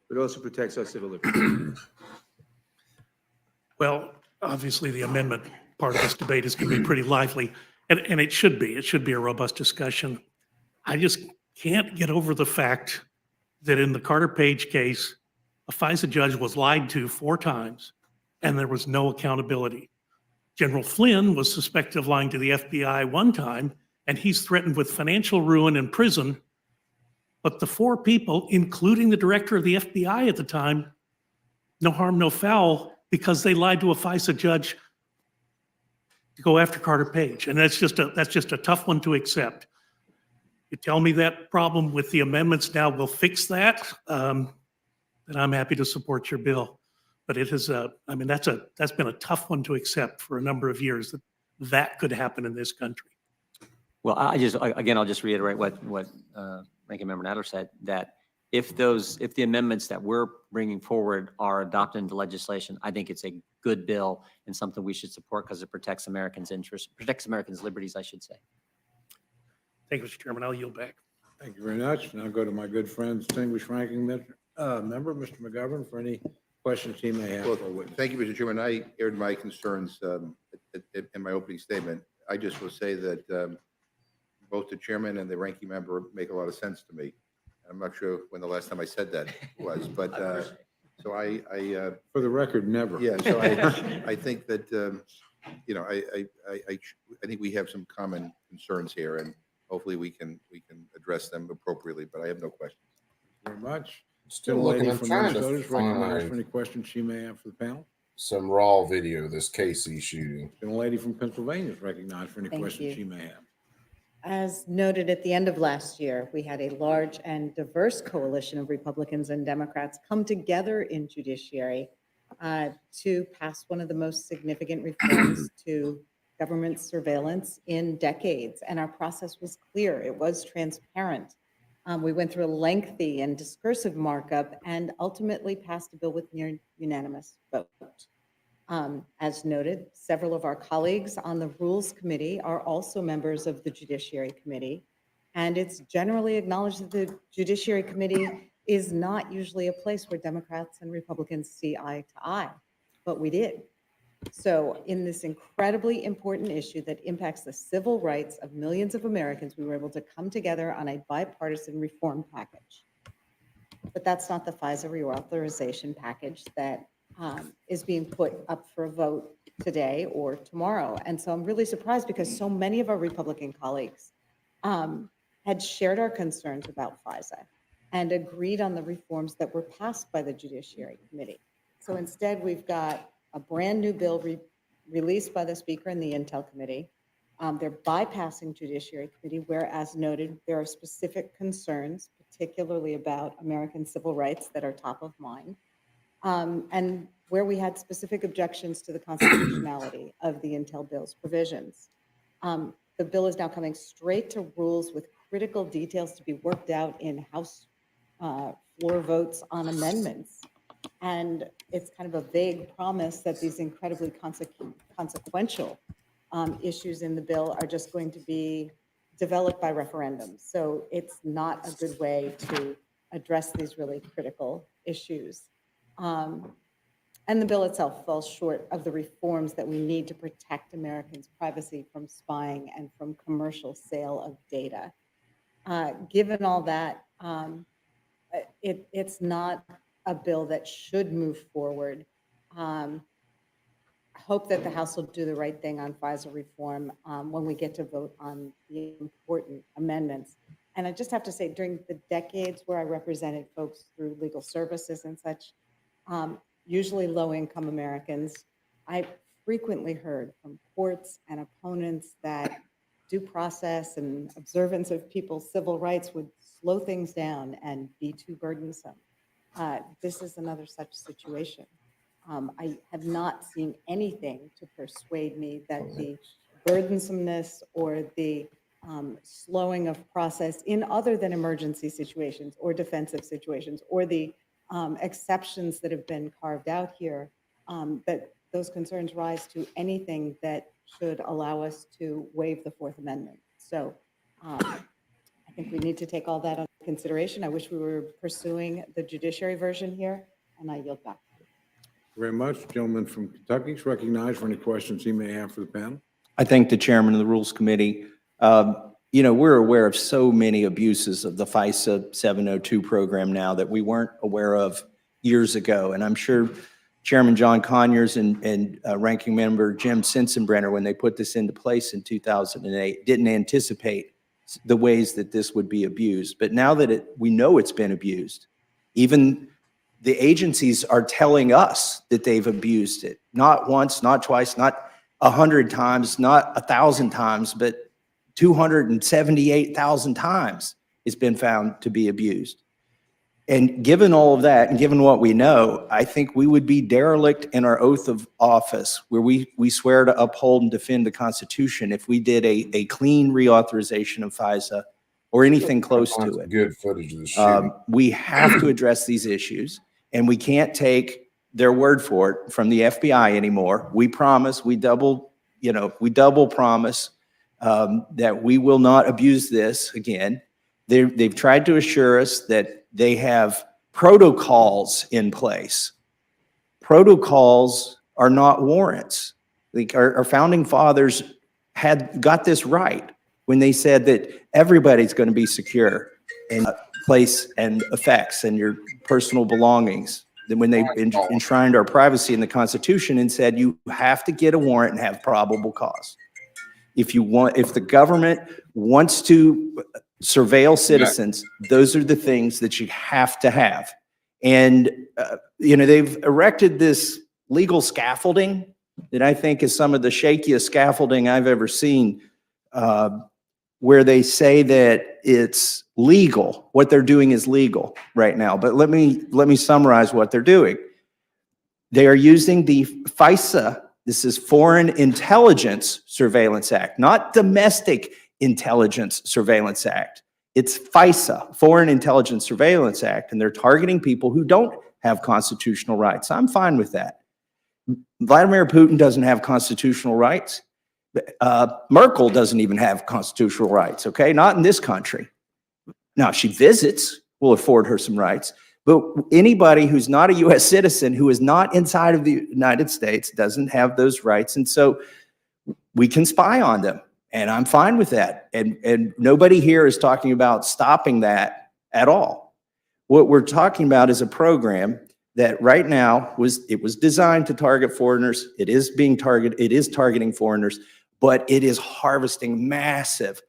but also protects our civil liberties. Well, obviously, the amendment part of this debate is going to be pretty lively, and it should be. It should be a robust discussion. I just can't get over the fact that in the Carter Page case, a FISA judge was lied to 4 times, and there was no accountability. General Flynn was suspected of lying to the FBI 1 time, and he's threatened with financial ruin and prison. But the 4 people, including the director of the FBI at the time, no harm, no foul, because they lied to a FISA judge to go after Carter Page. And that's just a tough one to accept. You tell me that problem with the amendments now will fix that, then I'm happy to support your bill. But it is that's been a tough one to accept for a number of years, that could happen in this country. Well, I'll just reiterate what Ranking Member Nadler said, that if the amendments that we're bringing forward are adopted into legislation, I think it's a good bill and something we should support because it protects Americans' interests, protects Americans' liberties, I should say. Thank you, Mr. Chairman. I'll yield back. Thank you very much. Now go to my good friend, distinguished ranking member, Mr. McGovern, for any questions he may have Well, for a witness. thank you, Mr. Chairman. I aired my concerns in my opening statement. I just will say that both the chairman and the ranking member make a lot of sense to me. I'm not sure when the last time I said that was, but so I For the record, never. yeah, so I think that I think we have some common concerns here, and hopefully we can address them appropriately. But I have no questions. Very much. Still looking. I'm from trying Minnesota to is recognized for find any questions she may have for the panel. some raw video of this KC shooting. And a lady from Pennsylvania is recognized for any Thank questions you. she may have. As noted at the end of last year, we had a large and diverse coalition of Republicans and Democrats come together in judiciary to pass one of the most significant reforms to government surveillance in decades. And our process was clear. It was transparent. We went through a lengthy and discursive markup and ultimately passed a bill with near unanimous vote. As noted, several of our colleagues on the Rules Committee are also members of the Judiciary Committee. And it's generally acknowledged that the Judiciary Committee is not usually a place where Democrats and Republicans see eye to eye, but we did. So in this incredibly important issue that impacts the civil rights of millions of Americans, we were able to come together on a bipartisan reform package. But that's not the FISA reauthorization package that is being put up for a vote today or tomorrow. And so I'm really surprised because so many of our Republican colleagues had shared our concerns about FISA and agreed on the reforms that were passed by the Judiciary Committee. So instead, we've got a brand new bill released by the Speaker in the Intel Committee. They're bypassing Judiciary Committee, where, as noted, there are specific concerns, particularly about American civil rights, that are top of mind. And where we had specific objections to the constitutionality of the Intel bill's provisions. The bill is now coming straight to rules with critical details to be worked out in House floor votes on amendments. And it's kind of a vague promise that these incredibly consequential issues in the bill are just going to be developed by referendum. So it's not a good way to address these really critical issues. And the bill itself falls short of the reforms that we need to protect Americans' privacy from spying and from commercial sale of data. Given all that, it's not a bill that should move forward. I hope that the House will do the right thing on FISA reform when we get to vote on the important amendments. And I just have to say, during the decades where I represented folks through legal services and such, usually low-income Americans, I frequently heard from courts and opponents that due process and observance of people's civil rights would slow things down and be too burdensome. This is another such situation. I have not seen anything to persuade me that the burdensomeness or the slowing of process in other than emergency situations or defensive situations, or the exceptions that have been carved out here, that those concerns rise to anything that should allow us to waive the Fourth Amendment. So I think we need to take all that under consideration. I wish we were pursuing the judiciary version here, and I yield back. Very much. Gentleman from Kentucky is recognized for any questions he may have for the panel. I thank the chairman of the Rules Committee. You know, we're aware of so many abuses of the FISA 702 program now that we weren't aware of years ago. And I'm sure Chairman John Conyers and Ranking Member Jim Sensenbrenner, when they put this into place in 2008, didn't anticipate the ways that this would be abused. But now that we know it's been abused, even the agencies are telling us that they've abused it. Not once, not twice, not 100 times, not 1,000 times, but 278,000 times it's been found to be abused. And given all of that, and given what we know, I think we would be derelict in our oath of office, where we swear to uphold and defend the Constitution, if we did a clean reauthorization of FISA or anything close Find to some it. Good footage of the shooting. We have to address these issues, and we can't take their word for it from the FBI anymore. We promise, we double promise that we will not abuse this again. They've tried to assure us that they have protocols in place. Protocols are not warrants. Like our founding fathers got this right when they said that everybody's going to be secure in place and effects and your personal belongings. Then when they enshrined our privacy in the Constitution and said you have to get a warrant and have probable cause. If the government wants to surveil citizens, those are the things that you have to have. And, they've erected this legal scaffolding that I think is some of the shakiest scaffolding I've ever seen, where they say that it's legal. What they're doing is legal right now. But let me summarize what they're doing. They are using the FISA. This is Foreign Intelligence Surveillance Act, not Domestic Intelligence Surveillance Act. It's FISA, Foreign Intelligence Surveillance Act, and they're targeting people who don't have constitutional rights. I'm fine with that. Vladimir Putin doesn't have constitutional rights. Merkel doesn't even have constitutional rights, okay? Not in this country. Now, if she visits, we'll afford her some rights. But anybody who's not a U.S. citizen, who is not inside of the United States, doesn't have those rights. And so we can spy on them. And I'm fine with that. And nobody here is talking about stopping that at all. What we're talking about is a program that right now was designed to target foreigners. It is targeting foreigners, but it is harvesting massive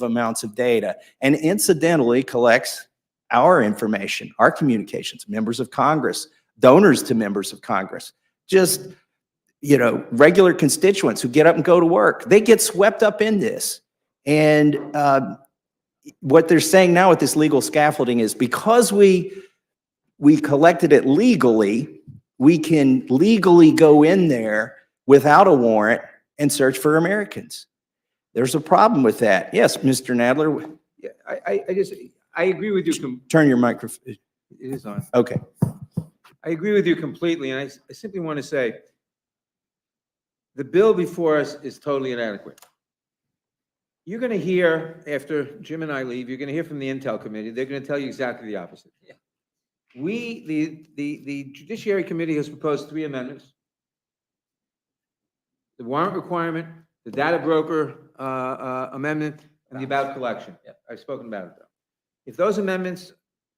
amounts of data, and incidentally collects our information, our communications, members of Congress, donors to members of Congress, just, regular constituents who get up and go to work. They get swept up in this. And what they're saying now with this legal scaffolding is because we collected it legally, we can legally go in there without a warrant and search for Americans. There's a problem with that. Yes, Mr. Nadler. Yeah, I agree with you. Turn your microphone. It is on. Okay. I agree with you completely, and I simply want to say, the bill before us is totally inadequate. You're going to hear, after Jim and I leave, you're going to hear from the Intel Committee. They're going to tell you exactly the opposite. Yeah. The Judiciary Committee has proposed 3 amendments. The warrant requirement, the data broker amendment, and the about collection. Yeah. I've spoken about it, though. If those amendments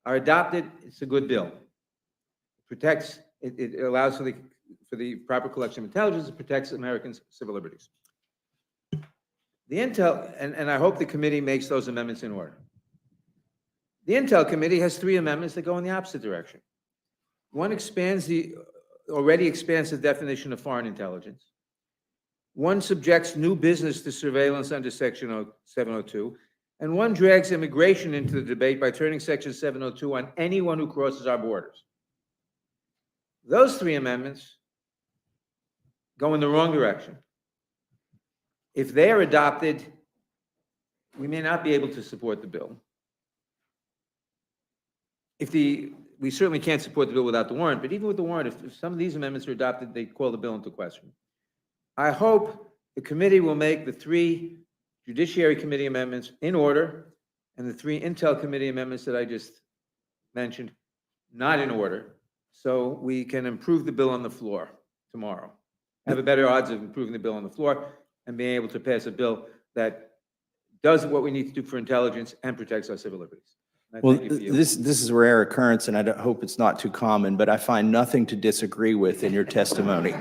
are adopted, it's a good bill. It protects, it allows for the proper collection of intelligence, it protects Americans' civil liberties. The Intel, and I hope the committee makes those amendments in order. The Intel Committee has 3 amendments that go in the opposite direction. One already expands the definition of foreign intelligence. One subjects new business to surveillance under Section 702, and one drags immigration into the debate by turning Section 702 on anyone who crosses our borders. Those 3 amendments go in the wrong direction. If they are adopted, we may not be able to support the bill. We certainly can't support the bill without the warrant, but even with the warrant, if some of these amendments are adopted, they call the bill into question. I hope the committee will make the 3 Judiciary Committee amendments in order and the 3 Intel Committee amendments that I just mentioned not in order, so we can improve the bill on the floor tomorrow. Have a better odds of improving the bill on the floor and being able to pass a bill that does what we need to do for intelligence and protects our civil liberties. And I Well, thank you for your- this is a rare occurrence, and I hope it's not too common, but I find nothing to disagree with in your testimony.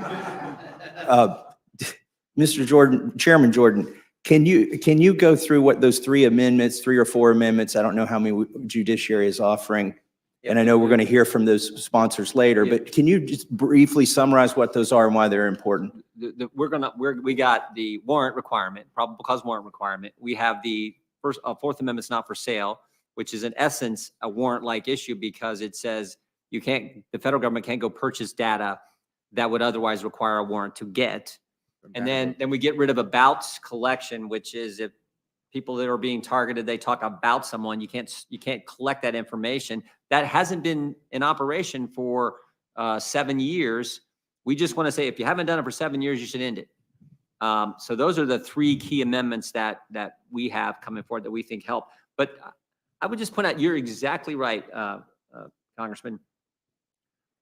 Mr. Jordan, Chairman Jordan, can you go through what those 3 amendments, 3 or 4 amendments, I don't know how many Judiciary is offering, and I know we're going to hear from those sponsors later, but can you just briefly summarize what those are and why they're important? We got the warrant requirement, probable cause warrant requirement. We have the Fourth Amendment's not for sale, which is in essence a warrant-like issue because it says the federal government can't go purchase data that would otherwise require a warrant to get. And then we get rid of about collection, which is if people that are being targeted, they talk about someone, you can't collect that information. That hasn't been in operation for 7 years. We just want to say, if you haven't done it for 7 years, you should end it. So those are the 3 key amendments that we have coming forward that we think help. But I would just point out, you're exactly right, Congressman.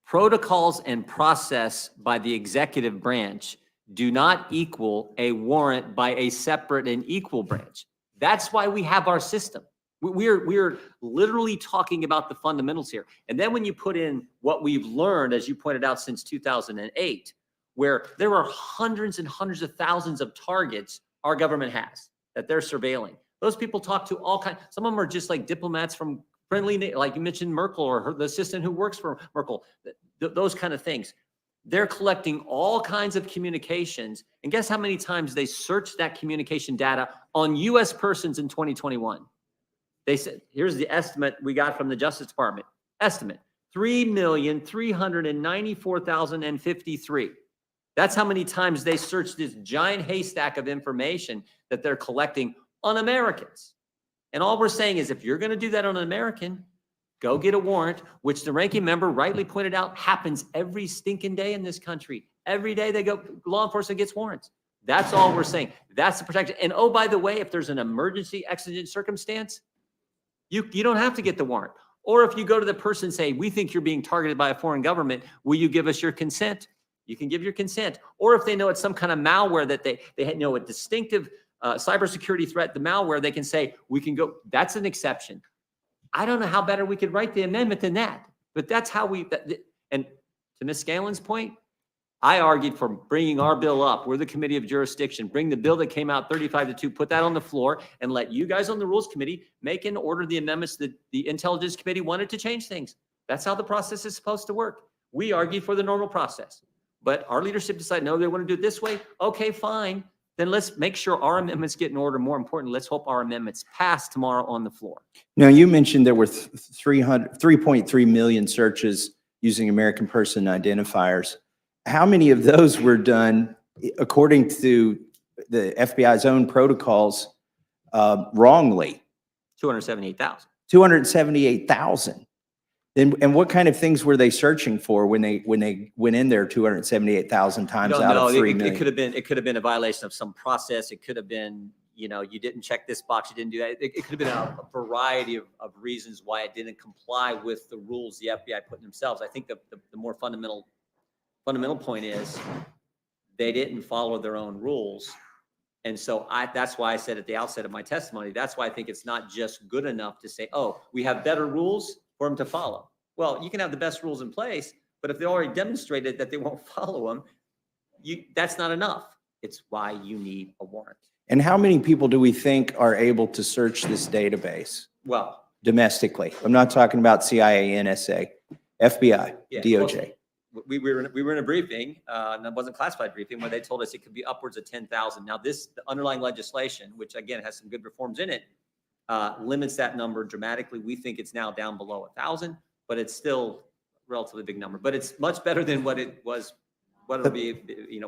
Protocols and process by the executive branch do not equal a warrant by a separate and equal branch. That's why we have our system. We're literally talking about the fundamentals here. And then when you put in what we've learned, as you pointed out, since 2008, where there are hundreds and hundreds of thousands of targets our government has that they're surveilling. Those people talk to all kinds. Some of them are just like diplomats from friendly, like you mentioned Merkel or the assistant who works for Merkel, those kind of things. They're collecting all kinds of communications. And guess how many times they searched that communication data on U.S. persons in 2021? They said, here's the estimate we got from the Justice Department. Estimate, 3,394,053. That's how many times they searched this giant haystack of information that they're collecting on Americans. And all we're saying is, if you're going to do that on an American, go get a warrant, which the ranking member rightly pointed out happens every stinking day in this country. Every day law enforcement gets warrants. That's all we're saying. That's the protection. And oh, by the way, if there's an emergency exigent circumstance, you don't have to get the warrant. Or if you go to the person and say, we think you're being targeted by a foreign government, will you give us your consent? You can give your consent. Or if they know it's some kind of malware that they know a distinctive cybersecurity threat, the malware, they can say, we can go. That's an exception. I don't know how better we could write the amendment than that, but that's how and to Ms. Scanlon's point, I argued for bringing our bill up. We're the committee of jurisdiction. Bring the bill that came out 35-2, put that on the floor, and let you guys on the Rules Committee make and order the amendments that the Intelligence Committee wanted to change things. That's how the process is supposed to work. We argued for the normal process, but our leadership decided, no, they want to do it this way. Okay, fine. Then let's make sure our amendments get in order. More important, let's hope our amendments pass tomorrow on the floor. Now, you mentioned there were 3.3 million searches using American person identifiers. How many of those were done according to the FBI's own protocols wrongly? 278,000. 278,000. And what kind of things were they searching for when they went in there 278,000 times out of 3 million? It could have been a violation of some process. It could have been, you didn't check this box, you didn't do that. It could have been a variety of reasons why it didn't comply with the rules the FBI put in themselves. I think the more fundamental point is they didn't follow their own rules. And so that's why I said at the outset of my testimony, that's why I think it's not just good enough to say, oh, we have better rules for them to follow. Well, you can have the best rules in place, but if they already demonstrated that they won't follow them, that's not enough. It's why you need a warrant. And how many people do we think are able to search this database Well, domestically? I'm not talking about CIA, NSA, FBI, yeah, DOJ. we were in a briefing, and it wasn't a classified briefing, where they told us it could be upwards of 10,000. Now, the underlying legislation, which again has some good reforms in it, limits that number dramatically. We think it's now down below 1,000, but it's still a relatively big number. But it's much better than what it was. What it'll be,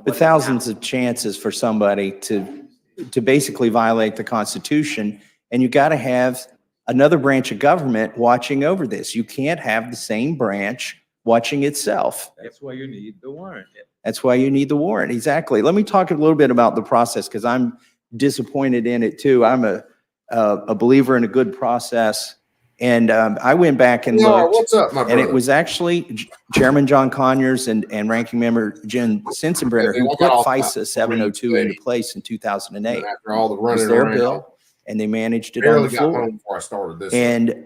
The thousands of chances for somebody to to basically violate the Constitution. And you got to have another branch of government watching over this. You can't have the same branch watching itself. That's why you need the warrant. That's why you need the warrant. Exactly. Let me talk a little bit about the process because I'm disappointed in it too. I'm a believer in a good process. And I went back and Laura, looked. what's up, my brother? And it was actually Chairman John Conyers and Ranking Member Jen Sensenbrenner who put FISA 702 into place in 2008. After all the It was running their around, bill, and they managed it on barely the got floor. home before I started this. And,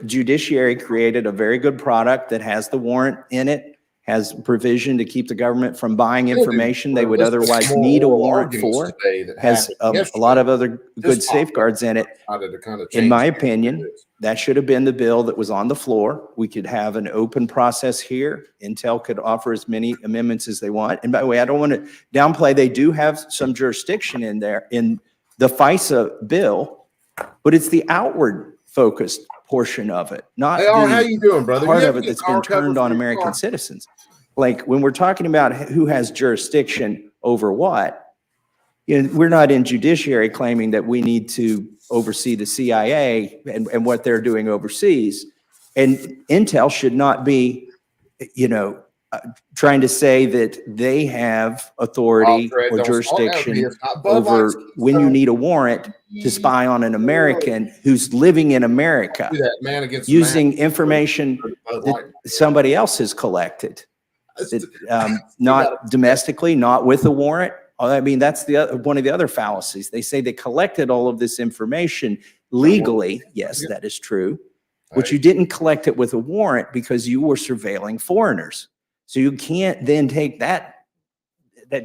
Judiciary created a very good product that has the warrant in it, has provision to keep the government from buying information they would otherwise need a warrant for, has a lot of other good safeguards in it. In my opinion, that should have been the bill that was on the floor. We could have an open process here. Intel could offer as many amendments as they want. And by the way, I don't want to downplay, they do have some jurisdiction in there in the FISA bill, but it's the outward focused portion of it, not Hey, how the you doing, brother? part You of have it your that's been car covered turned for on your American car? citizens. Like when we're talking about who has jurisdiction over what, we're not in judiciary claiming that we need to oversee the CIA and what they're doing overseas. And Intel should not be, trying to say that they have authority Oh, Fred, or don't start that jurisdiction with me. It's not Bud over Light's when you concern. need a warrant to spy on an American who's living in America Do that man against using man. information Bud that Light. somebody else has collected. That's- Not domestically, not with a warrant. I mean, that's one of the other fallacies. They say they collected all of this information legally. Yes, that is true. But you didn't collect it with a warrant because you were surveilling foreigners. So you can't then take that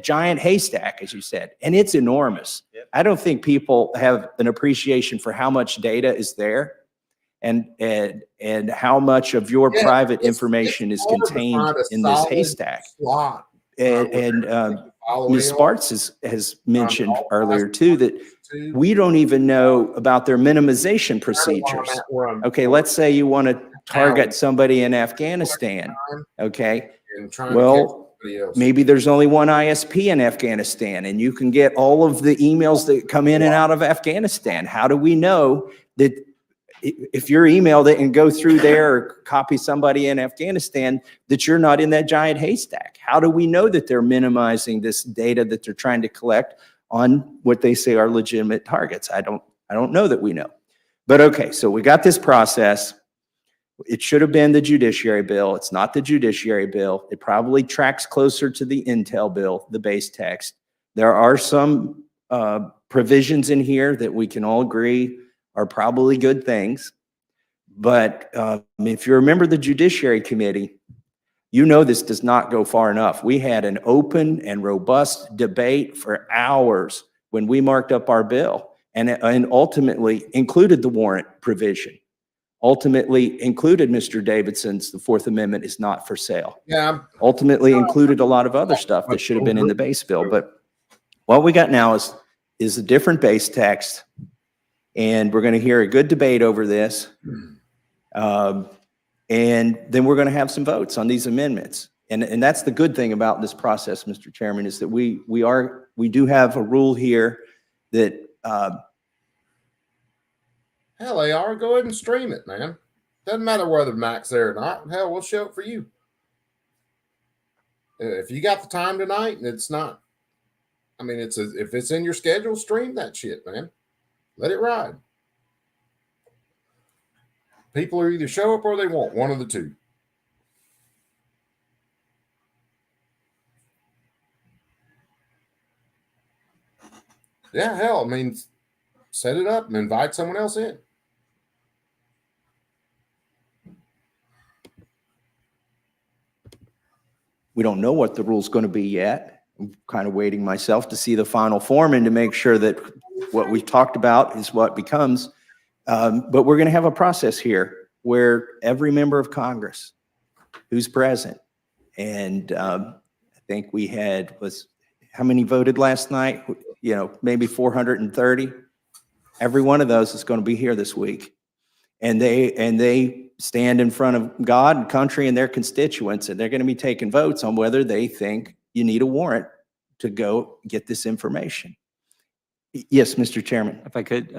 giant haystack, as you said, and it's enormous. I don't think people have an appreciation for how much data is there and how much of your Yeah, private it's information is hard to contained find a in this solid haystack. slot. And Following Ms. on Sparks has mentioned all earlier too, that to- we don't even know about their minimization I don't procedures. want that run Okay, let's say you want to target somebody in Afghanistan, okay? and trying to Well, catch somebody else. Maybe there's only one ISP in Afghanistan and you can get all of the emails that come in and out of Afghanistan. How do we know that if you're emailed it and go through there or copy somebody in Afghanistan, that you're not in that giant haystack? How do we know that they're minimizing this data that they're trying to collect on what they say are legitimate targets? I don't know that we know. But okay, so we got this process. It should have been the judiciary bill. It's not the judiciary bill. It probably tracks closer to the Intel bill, the base text. There are some provisions in here that we can all agree are probably good things. But if you remember the Judiciary Committee, you know this does not go far enough. We had an open and robust debate for hours when we marked up our bill and ultimately included the warrant provision. Ultimately included Mr. Davidson's, the Fourth Amendment is not for sale. Yeah, Ultimately included a lot of other stuff that should have been in the base bill. But what we got now is a different base text. And we're going to hear a good debate over this. And then we're going to have some votes on these amendments. And that's the good thing about this process, Mr. Chairman, is that we do have a rule here that hell, they are. Go ahead and stream it, man. Doesn't matter whether Mac's there or not. Hell, we'll show it for you. If you got the time tonight and it's not, I mean, if it's in your schedule, stream that shit, man. Let it ride. People are either show up or they won't. One of the two. Yeah, hell, I mean, set it up and invite someone else in. we don't know what the rule's going to be yet. I'm kind of waiting myself to see the final form and to make sure that what we've talked about is what becomes. But we're going to have a process here where every member of Congress who's present, and I think we had, how many voted last night? You know, maybe 430. Every one of those is going to be here this week. And they stand in front of God and country and their constituents, and they're going to be taking votes on whether they think you need a warrant to go get this information. Yes, Mr. Chairman. If I could,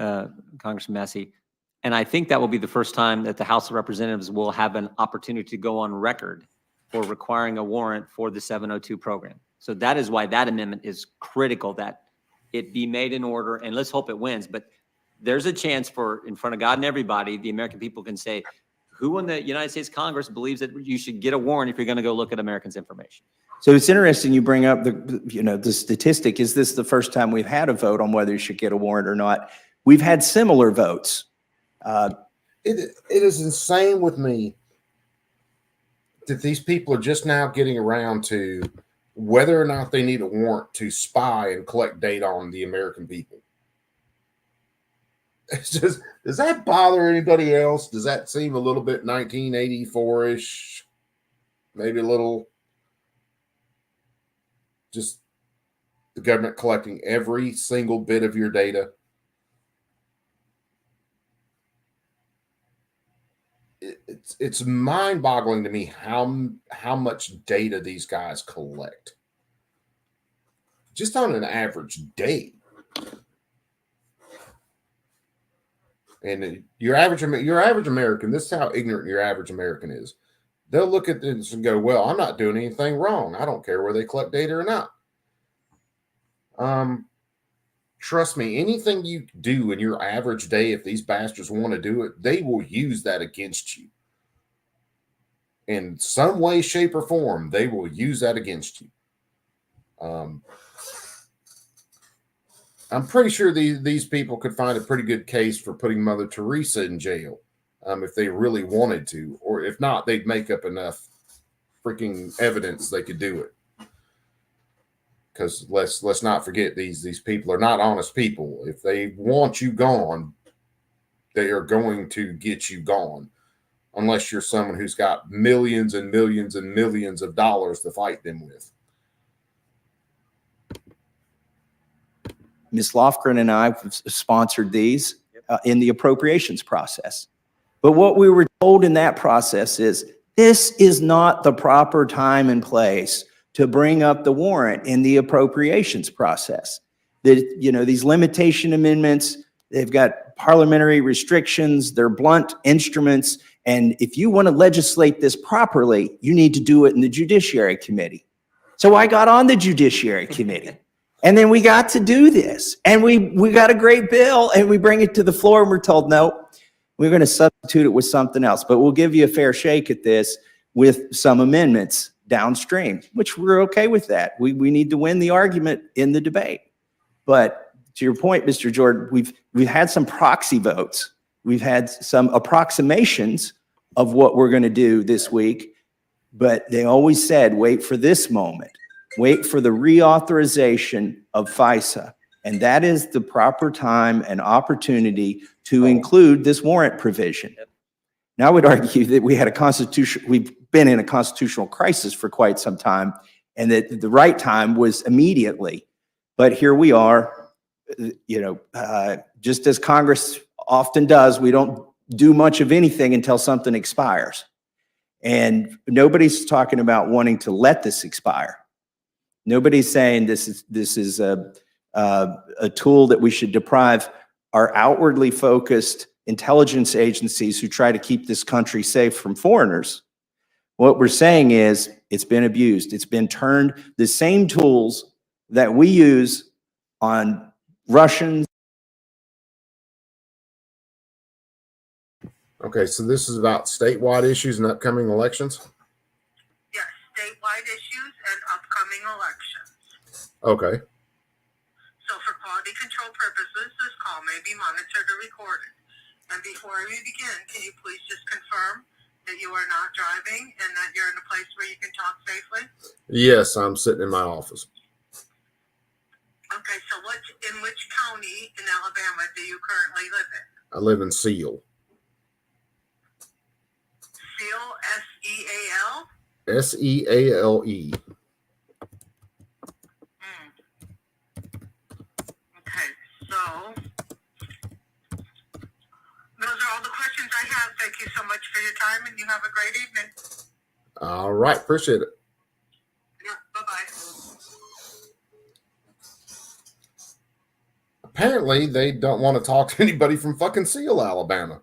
Congressman Massey, and I think that will be the first time that the House of Representatives will have an opportunity to go on record for requiring a warrant for the 702 program. So that is why that amendment is critical, that it be made in order, and let's hope it wins. But there's a chance for, in front of God and everybody, the American people can say, who in the United States Congress believes that you should get a warrant if you're going to go look at Americans' information? So it's interesting you bring up the statistic. Is this the first time we've had a vote on whether you should get a warrant or not? We've had similar votes. It is insane with me that these people are just now getting around to whether or not they need a warrant to spy and collect data on the American people. It's just, does that bother anybody else? Does that seem a little bit 1984-ish? Maybe a little, just the government collecting every single bit of your data? It's mind-boggling to me how much data these guys collect just on an average day. And your average American, this is how ignorant your average American is. They'll look at this and go, well, I'm not doing anything wrong. I don't care where they collect data or not. Trust me, anything you do in your average day, if these bastards want to do it, they will use that against you. In some way, shape, or form, they will use that against you. I'm pretty sure these people could find a pretty good case for putting Mother Teresa in jail if they really wanted to. Or if not, they'd make up enough freaking evidence they could do it. Because let's not forget, these people are not honest people. If they want you gone, they are going to get you gone, unless you're someone who's got millions and millions and millions of dollars to fight them with. Ms. Lofgren and I have sponsored these in the appropriations process. But what we were told in that process is this is not the proper time and place to bring up the warrant in the appropriations process. That, you know, these limitation amendments, they've got parliamentary restrictions, they're blunt instruments. And if you want to legislate this properly, you need to do it in the Judiciary Committee. So I got on the Judiciary Committee. And then we got to do this. And we got a great bill, and we bring it to the floor, and we're told, no, we're going to substitute it with something else. But we'll give you a fair shake at this with some amendments downstream, which we're okay with that. We need to win the argument in the debate. But to your point, Mr. Jordan, we've had some proxy votes. We've had some approximations of what we're going to do this week, but they always said, wait for this moment, wait for the reauthorization of FISA. And that is the proper time and opportunity to include this warrant provision. Now, I would argue that we've been in a constitutional crisis for quite some time, and that the right time was immediately. But here we are, just as Congress often does, we don't do much of anything until something expires. And nobody's talking about wanting to let this expire. Nobody's saying this is a tool that we should deprive our outwardly focused intelligence agencies who try to keep this country safe from foreigners. What we're saying is it's been abused. It's been turned, the same tools that we use on Russians. Okay, so this is about statewide issues and upcoming elections? Yes, statewide issues and upcoming elections. Okay. So for quality control purposes, this call may be monitored or recorded. And before we begin, can you please just confirm that you are not driving and that you're in a place where you can talk safely? Yes, I'm sitting in my office. Okay, so in which county in Alabama do you currently live in? I live in Seal. Seal, S-E-A-L? S-E-A-L-E. Okay, so those are all the questions I have. Thank you so much for your time, and you have a great evening. All right, appreciate it. Yeah, bye-bye. Apparently, they don't want to talk to anybody from fucking Seal, Alabama.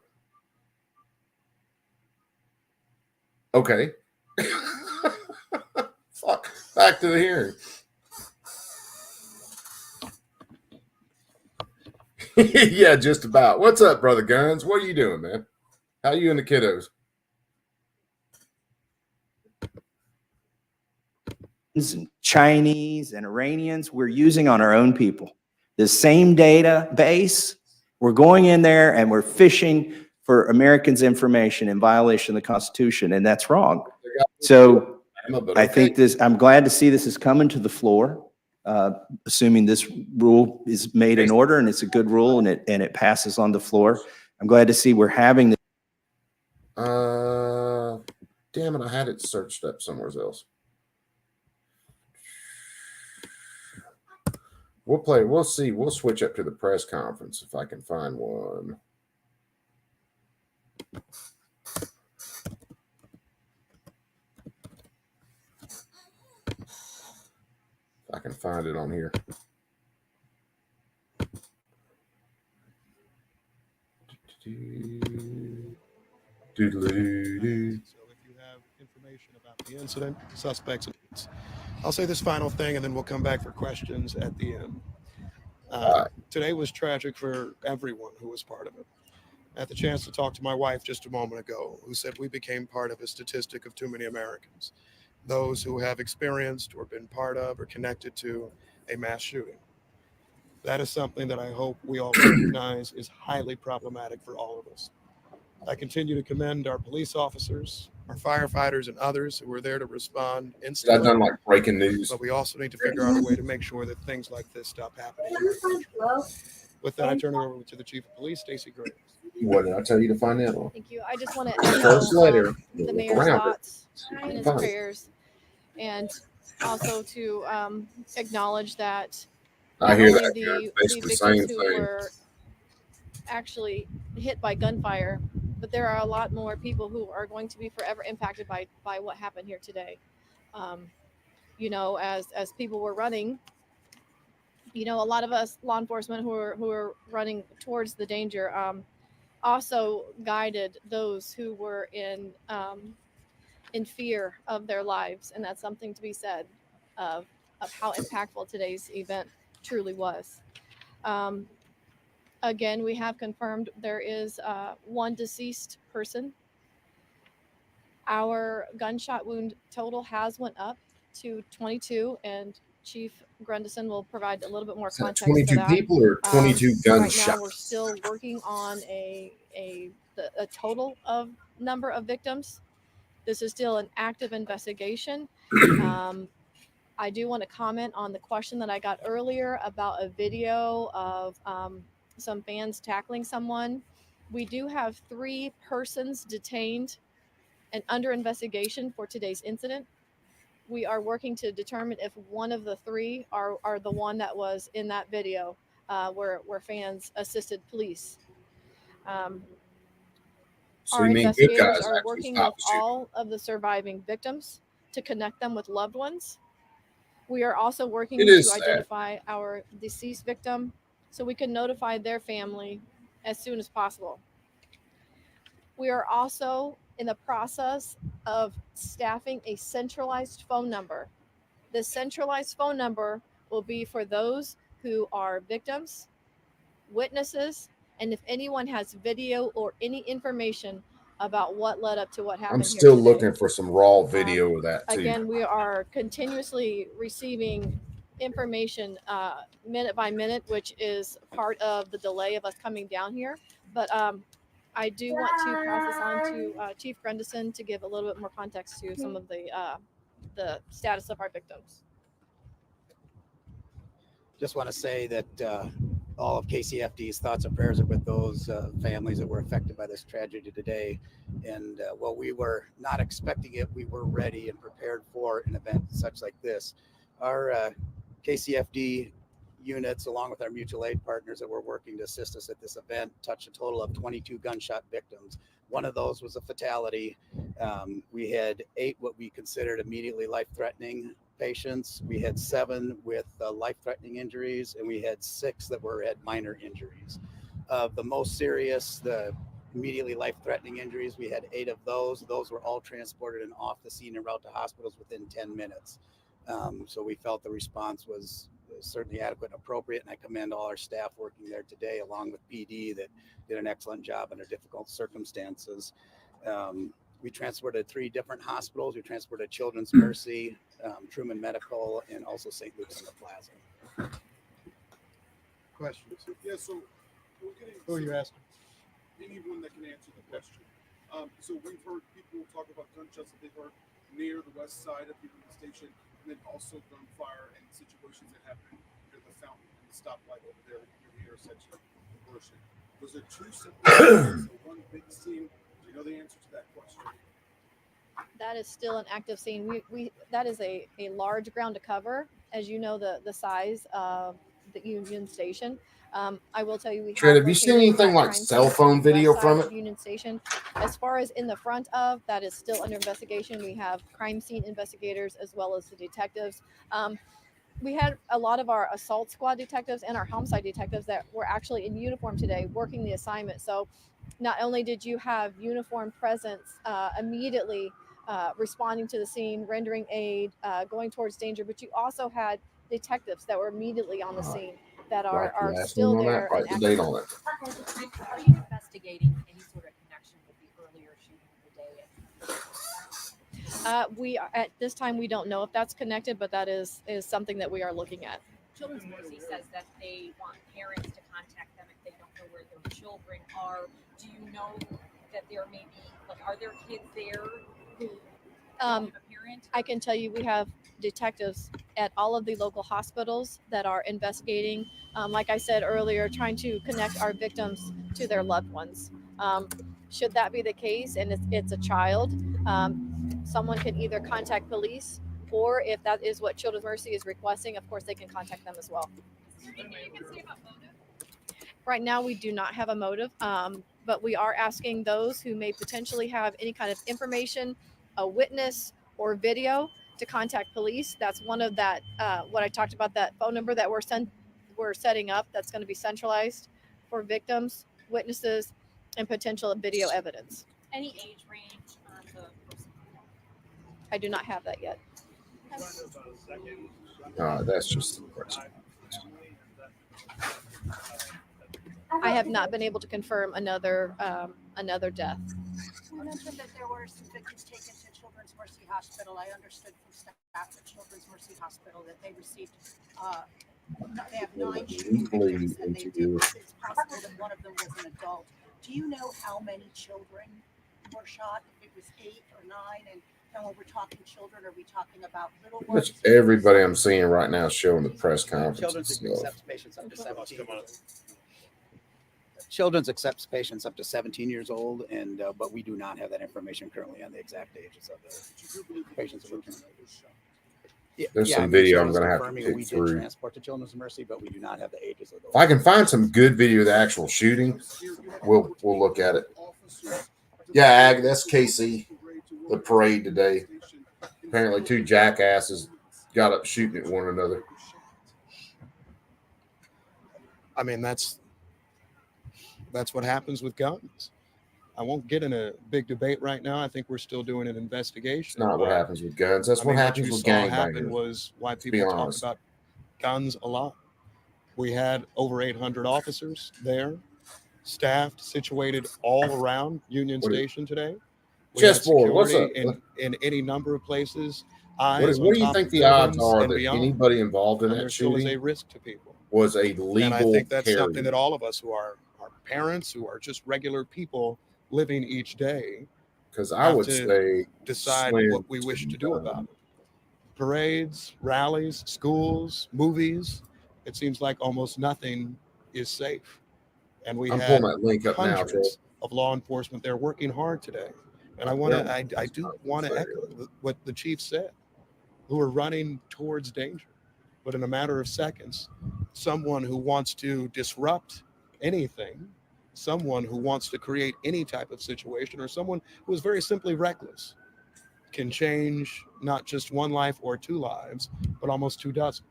Okay. Fuck. Back to the hearing. Yeah, just about. What's up, Brother Guns? What are you doing, man? How you and the kiddos? And Chinese and Iranians, we're using on our own people. The same database, we're going in there and we're fishing for Americans' information in violation of the Constitution, and that's wrong. So I think I'm glad to see this is coming to the floor, assuming this rule is made in order and it's a good rule and it passes on the floor. I'm glad to see we're having this. Damn it, I had it searched up somewhere else. We'll see. We'll switch up to the press conference if I can find one. If I can find it on here. Doodle-doo-doo. So if you have information about the incident, suspects, I'll say this final thing and then we'll come back for questions at the end. Today was tragic for everyone who was part of it. I had the chance to talk to my wife just a moment ago, who said we became part of a statistic of too many Americans, those who have experienced or been part of or connected to a mass shooting. That is something that I hope we all recognize is highly problematic for all of us. I continue to commend our police officers, our firefighters, and others who were there to respond I've instantly. done like breaking news. But we also need to figure out a way to make sure that things like this stop happening. With that, I turn it over to the Chief of Police, Stacey Graves. What did I tell you to find that on? Thank you. I just want to First letter. echo the mayor's Around it. thoughts and his Fine. prayers, and also to acknowledge that I hear not that. only Guys. the Basically, the same victims who thing. were actually hit by gunfire, but there are a lot more people who are going to be forever impacted by what happened here today. You know, as people were running, you know, a lot of us law enforcement who are running towards the danger also guided those who were in fear of their lives, and that's something to be said of how impactful today's event truly was. Again, we have confirmed there is one deceased person. Our gunshot wound total has went up to 22, and Chief Grundison will provide a little bit more Is that context 22 to that. people or 22 gunshots? Right now, we're still working on a total of number of victims. This is still an active investigation. I do want to comment on the question that I got earlier about a video of some fans tackling someone. We do have 3 persons detained and under investigation for today's incident. We are working to determine if one of the 3 are the one that was in that video where fans assisted police. So Our you mean good investigators guys are actually working stopped with the shooting? all of the surviving victims to connect them with loved ones. We are also working It to is sad. identify our deceased victim so we can notify their family as soon as possible. We are also in the process of staffing a centralized phone number. This centralized phone number will be for those who are victims, witnesses, and if anyone has video or any information about what led up to what happened I'm here still today. looking for some raw video of that too. Again, we are continuously receiving information minute by minute, which is part of the delay of us coming down here. But I do want to pass this on to Chief Grundison to give a little bit more context to some of the status of our victims. Just want to say that all of KCFD's thoughts and prayers are with those families that were affected by this tragedy today. And while we were not expecting it, we were ready and prepared for an event such like this. Our KCFD units, along with our mutual aid partners that were working to assist us at this event, touched a total of 22 gunshot victims. One of those was a fatality. We had 8 what we considered immediately life-threatening patients. We had 7 with life-threatening injuries, and we had 6 that were at minor injuries. The most serious, the immediately life-threatening injuries, we had 8 of those. Those were all transported and off the scene en route to hospitals within 10 minutes. So we felt the response was certainly adequate and appropriate, and I commend all our staff working there today, along with PD, that did an excellent job under difficult circumstances. We transported 3 different hospitals. We transported Children's Mercy, Truman Medical, and also St. Luke's in the Plaza. Questions? Yeah, so we're getting Who are you asking? anyone that can answer the question. So we've heard people talk about gunshots that they've heard near the west side of the station, and then also gunfire and situations that happen near the fountain and the stoplight over there near the intersection of Worship. Was there 2 separate or one big scene? Do you know the answer to that question? That is still an active scene. We that is a large ground to cover. As you know, the size of the Union Station. I will tell you, Trent, have you seen anything like cell phone video from it? Union Station. As far as in the front of, that is still under investigation. We have crime scene investigators as well as the detectives. We had a lot of our assault squad detectives and our homicide detectives that were actually in uniform today working the assignment. So not only did you have uniform presence immediately responding to the scene, rendering aid, going towards danger, but you also had detectives that were immediately on the scene that are still there. Right, the date on it. Are you investigating any sort of connection with the earlier shooting of the day? We are, at this time, we don't know if that's connected, but that is something that we are looking at. Children's Mercy says that they want parents to contact them if they don't know where their children are. Do you know that there may be, like, are there kids there who have a parent? I can tell you we have detectives at all of the local hospitals that are investigating. Like I said earlier, trying to connect our victims to their loved ones. Should that be the case and it's a child, someone can either contact police, or if that is what Children's Mercy is requesting, of course, they can contact them as well. Anything you can say about motive? Right now, we do not have a motive, but we are asking those who may potentially have any kind of information, a witness or video, to contact police. That's one of that, what I talked about, that phone number that we're setting up that's going to be centralized for victims, witnesses, and potential video evidence. Any age range on the person? I do not have that yet. That's just the question. I have not been able to confirm another death. You mentioned that there were some victims taken to Children's Mercy Hospital. I understood from staff at Children's Mercy Hospital that they received, they have 9 shooting victims, and it's possible that one of them was an adult. Do you know how many children were shot? If it was 8 or 9, and when we're talking children, are we talking about little ones? Which everybody I'm seeing right now is showing the press conference. Children's accepts patients up to 17. Children's accepts patients up to 17 years old, and but we do not have that information currently on the exact ages of the patients that were treated. There's some video I'm going to have to confirming pick we did through. transport to Children's Mercy, but we do not have the ages of those. If I can find some good video of the actual shooting, we'll look at it. Yeah, Ag, that's KC. The parade today. Apparently, 2 jackasses got up shooting at one another. I mean, that's what happens with guns. I won't get in a big debate right now. I think we're still doing an investigation. It's not what happens with guns. That's what happens with happened gangbangers. was why Be people talk honest. about guns a lot. We had over 800 officers there, staffed, situated all around Union Station today. We had Chessboard, what's security up? in any number of places. What Eyes do on you top think of the odds buildings are and that beyond. anybody involved in And that there still is a shooting risk to people. was a legal And I think that's something carrier? that all of us who are parents, who are just regular people living each day, Because I have would to say decide slim what we wish to do to about it. Parades, rallies, schools, movies. It seems like almost nothing is safe. And we I'm had pulling that link up now, Joe. hundreds of law enforcement there working hard today. And I do want to echo what the chief said, who are running towards danger. But in a matter of seconds, someone who wants to disrupt anything, someone who wants to create any type of situation, or someone who is very simply reckless can change not just one life or two lives, but almost 24.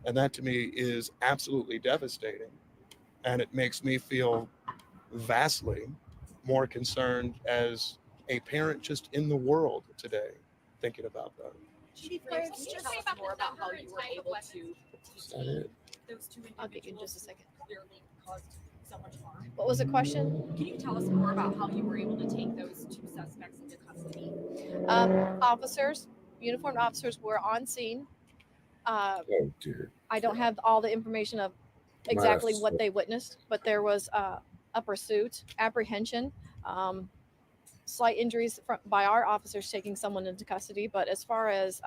And that to me is absolutely devastating. And it makes me feel vastly more concerned as a parent just in the world today thinking about that. Chief Graves, Can you just say about more about how you were able to Those two I'll get you in just a second. clearly caused so much harm. What was the question? Can you tell us more about how you were able to take those two suspects into custody? Officers, uniformed officers were on scene. Oh dear. I don't have all the information of exactly what they witnessed, but there was a pursuit, apprehension, slight injuries by our officers taking someone into custody. But as far as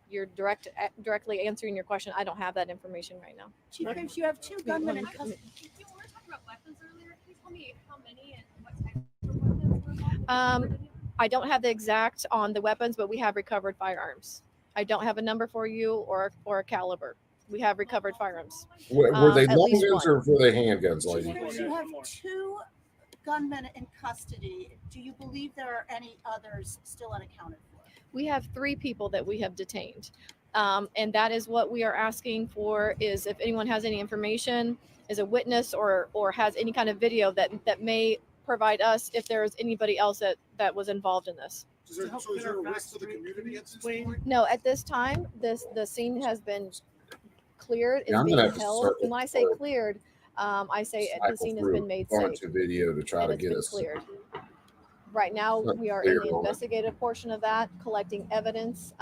you're directly answering your question, I don't have that information right now. Chief Graves, you have two gunmen in custody. We were talking about weapons earlier. Can you tell me how many and what type of weapons were involved? I don't have the exact on the weapons, but we have recovered firearms. I don't have a number for you or a caliber. We have recovered firearms. Were they At long least guns one. or were they handguns, Chief lady? Graves, you have two gunmen in custody. Do you believe there are any others still unaccounted for? We have 3 people that we have detained. And that is what we are asking for, is if anyone has any information, is a witness or has any kind of video that may provide us if there is anybody else that was involved in this. So is there a risk to the community at this point? No, at this time, the scene has been cleared, is Yeah, I'm gonna being have to held. start And when I say cleared, I say the Cycle scene has through been a made bunch safe. of video to try And to it's get been us. cleared. Right now, Not we are in clear the on it. investigative portion of that, collecting evidence,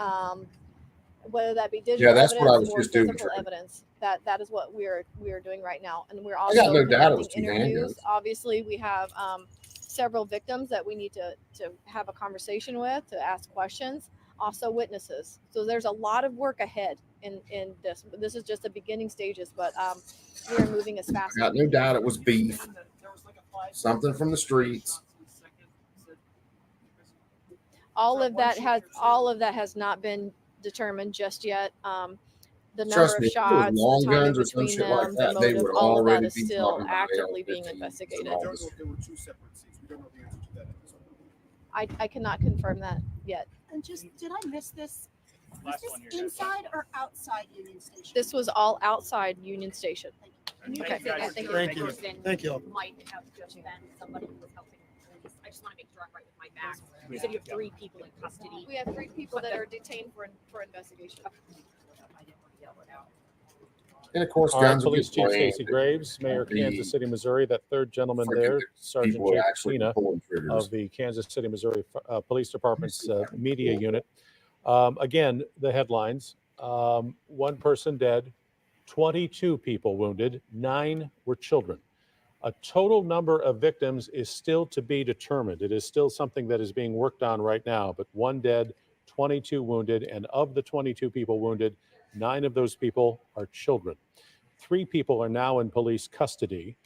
whether that be digital that's what I evidence was or just doing, physical Trey. evidence. That is what we are doing right now. And we're I also got no doubt it was conducting two interviews. handguns. Obviously, we have several victims that we need to have a conversation with, to ask questions, also witnesses. So there's a lot of work ahead in this. This is just the beginning stages, but we are moving as I fast got as no we can. doubt it was beef. Something from the streets. All of that has not been determined just yet. The number Trust of me, if it was shots, long the timing guns or some between shit like them, that, the they motive, would all of that already is be still talking about actively being AR-15s. investigated. We don't know if there were two separate scenes. We don't know the answer to that at this point. I cannot confirm that yet. And just, did I miss this? Was this inside or outside Union Station? This was all outside Union Station. Can you Okay. say that the Thank you. person Thank you. might have just been somebody who was helping police? I just want to make sure I'm right with my facts. You said you have 3 people in custody. We have 3 people that are detained for investigation. I didn't want to yell it out. And of course, All right, guns will Police get Chief blamed. Stacey Graves, Mayor of the Kansas City, Missouri, that third gentleman freaking there, Sergeant People Jake actually Pena pulling triggers. of the Kansas City, Missouri Police Department's media unit. Again, the headlines, 1 person dead, 22 people wounded, 9 were children. A total number of victims is still to be determined. It is still something that is being worked on right now, but 1 dead, 22 wounded, and of the 22 people wounded, 9 of those people are children. 3 people are now in police custody.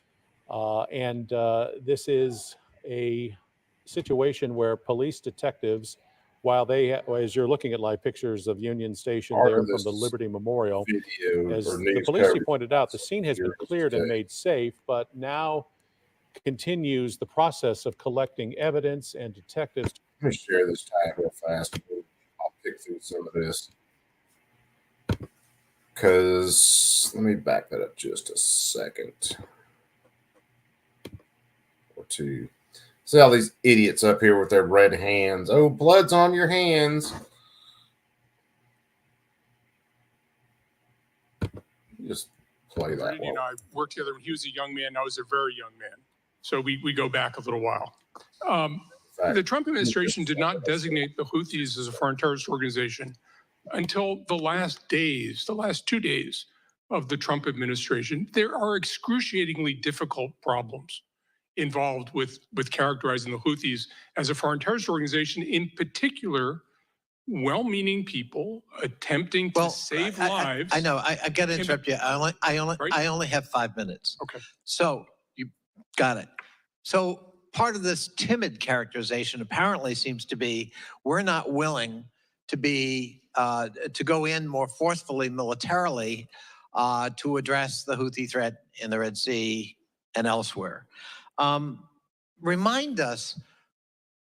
This is a situation where police detectives, while as you're looking at live pictures of Union Station Part there of from this the Liberty Memorial, video as or the news police chief coverage pointed out, the scene has been here cleared and today. made safe, but now continues the process of collecting evidence and detectives. Let me share this tag real fast. I'll pick through some of this. Because let me back that up just a second or two. See all these idiots up here with their red hands. Oh, blood's on your hands. Just play that Brady and one. I worked together when he was a young man. I was a very young man. So we go back a little while. The Trump administration did not designate the Houthis as a foreign terrorist organization until the last 2 days of the Trump administration. There are excruciatingly difficult problems involved with characterizing the Houthis as a foreign terrorist organization, in particular, well-meaning people attempting to save lives. I know. I got to interrupt you. I only have 5 minutes. Okay. So you got it. So part of this timid characterization apparently seems to be we're not willing to to go in more forcefully militarily to address the Houthi threat in the Red Sea and elsewhere. Remind us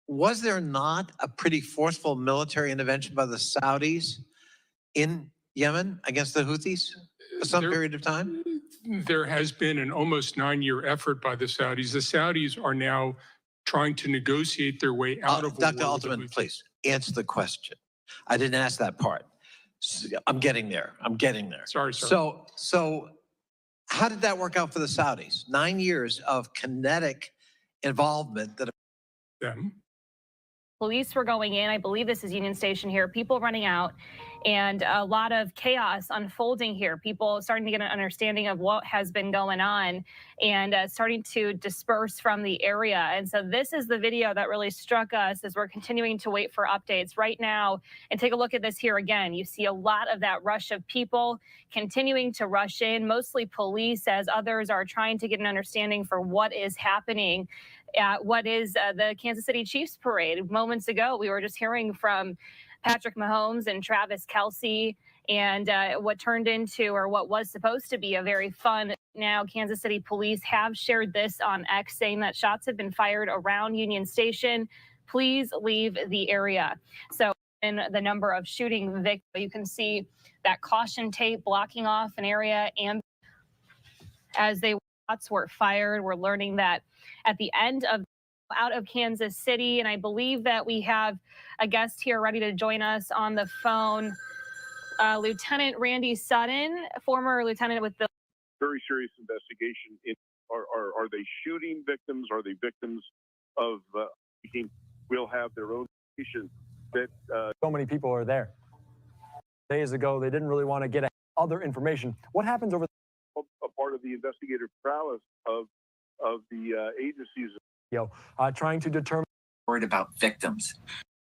was there not a pretty forceful military intervention by the Saudis in Yemen against the Houthis for some period of time? There has been an almost 9-year effort by the Saudis. The Saudis are now trying to negotiate their way out of a Dr. war with the Altman, Houthis. please answer the question. I didn't ask that part. I'm getting there. I'm getting there. Sorry, sir. So how did that work out for the Saudis? 9 years of kinetic involvement that Them. Police were going in. I believe this is Union Station here. People running out and a lot of chaos unfolding here. People starting to get an understanding of what has been going on and starting to disperse from the area. And so this is the video that really struck us as we're continuing to wait for updates right now. And take a look at this here again. You see a lot of that rush of people continuing to rush in, mostly police, as others are trying to get an understanding for what is happening at what is the Kansas City Chiefs parade. Moments ago, we were just hearing from Patrick Mahomes and Travis Kelce and what turned into, or what was supposed to be, a very fun. Now, Kansas City police have shared this on X, saying that shots have been fired around Union Station. Please leave the area. So in the number of shooting victims, you can see that caution tape blocking off an area. And as shots were fired, we're learning that at the end of out of Kansas City. And I believe that we have a guest here ready to join us on the phone. Lieutenant Randy Sutton, former lieutenant with the very serious investigation. Are they shooting victims? Are they victims of will have their own patient that so many people are there. Days ago, they didn't really want to get other information. What happens over a part of the investigative prowess of the agencies? Trying to determine. Worried about victims.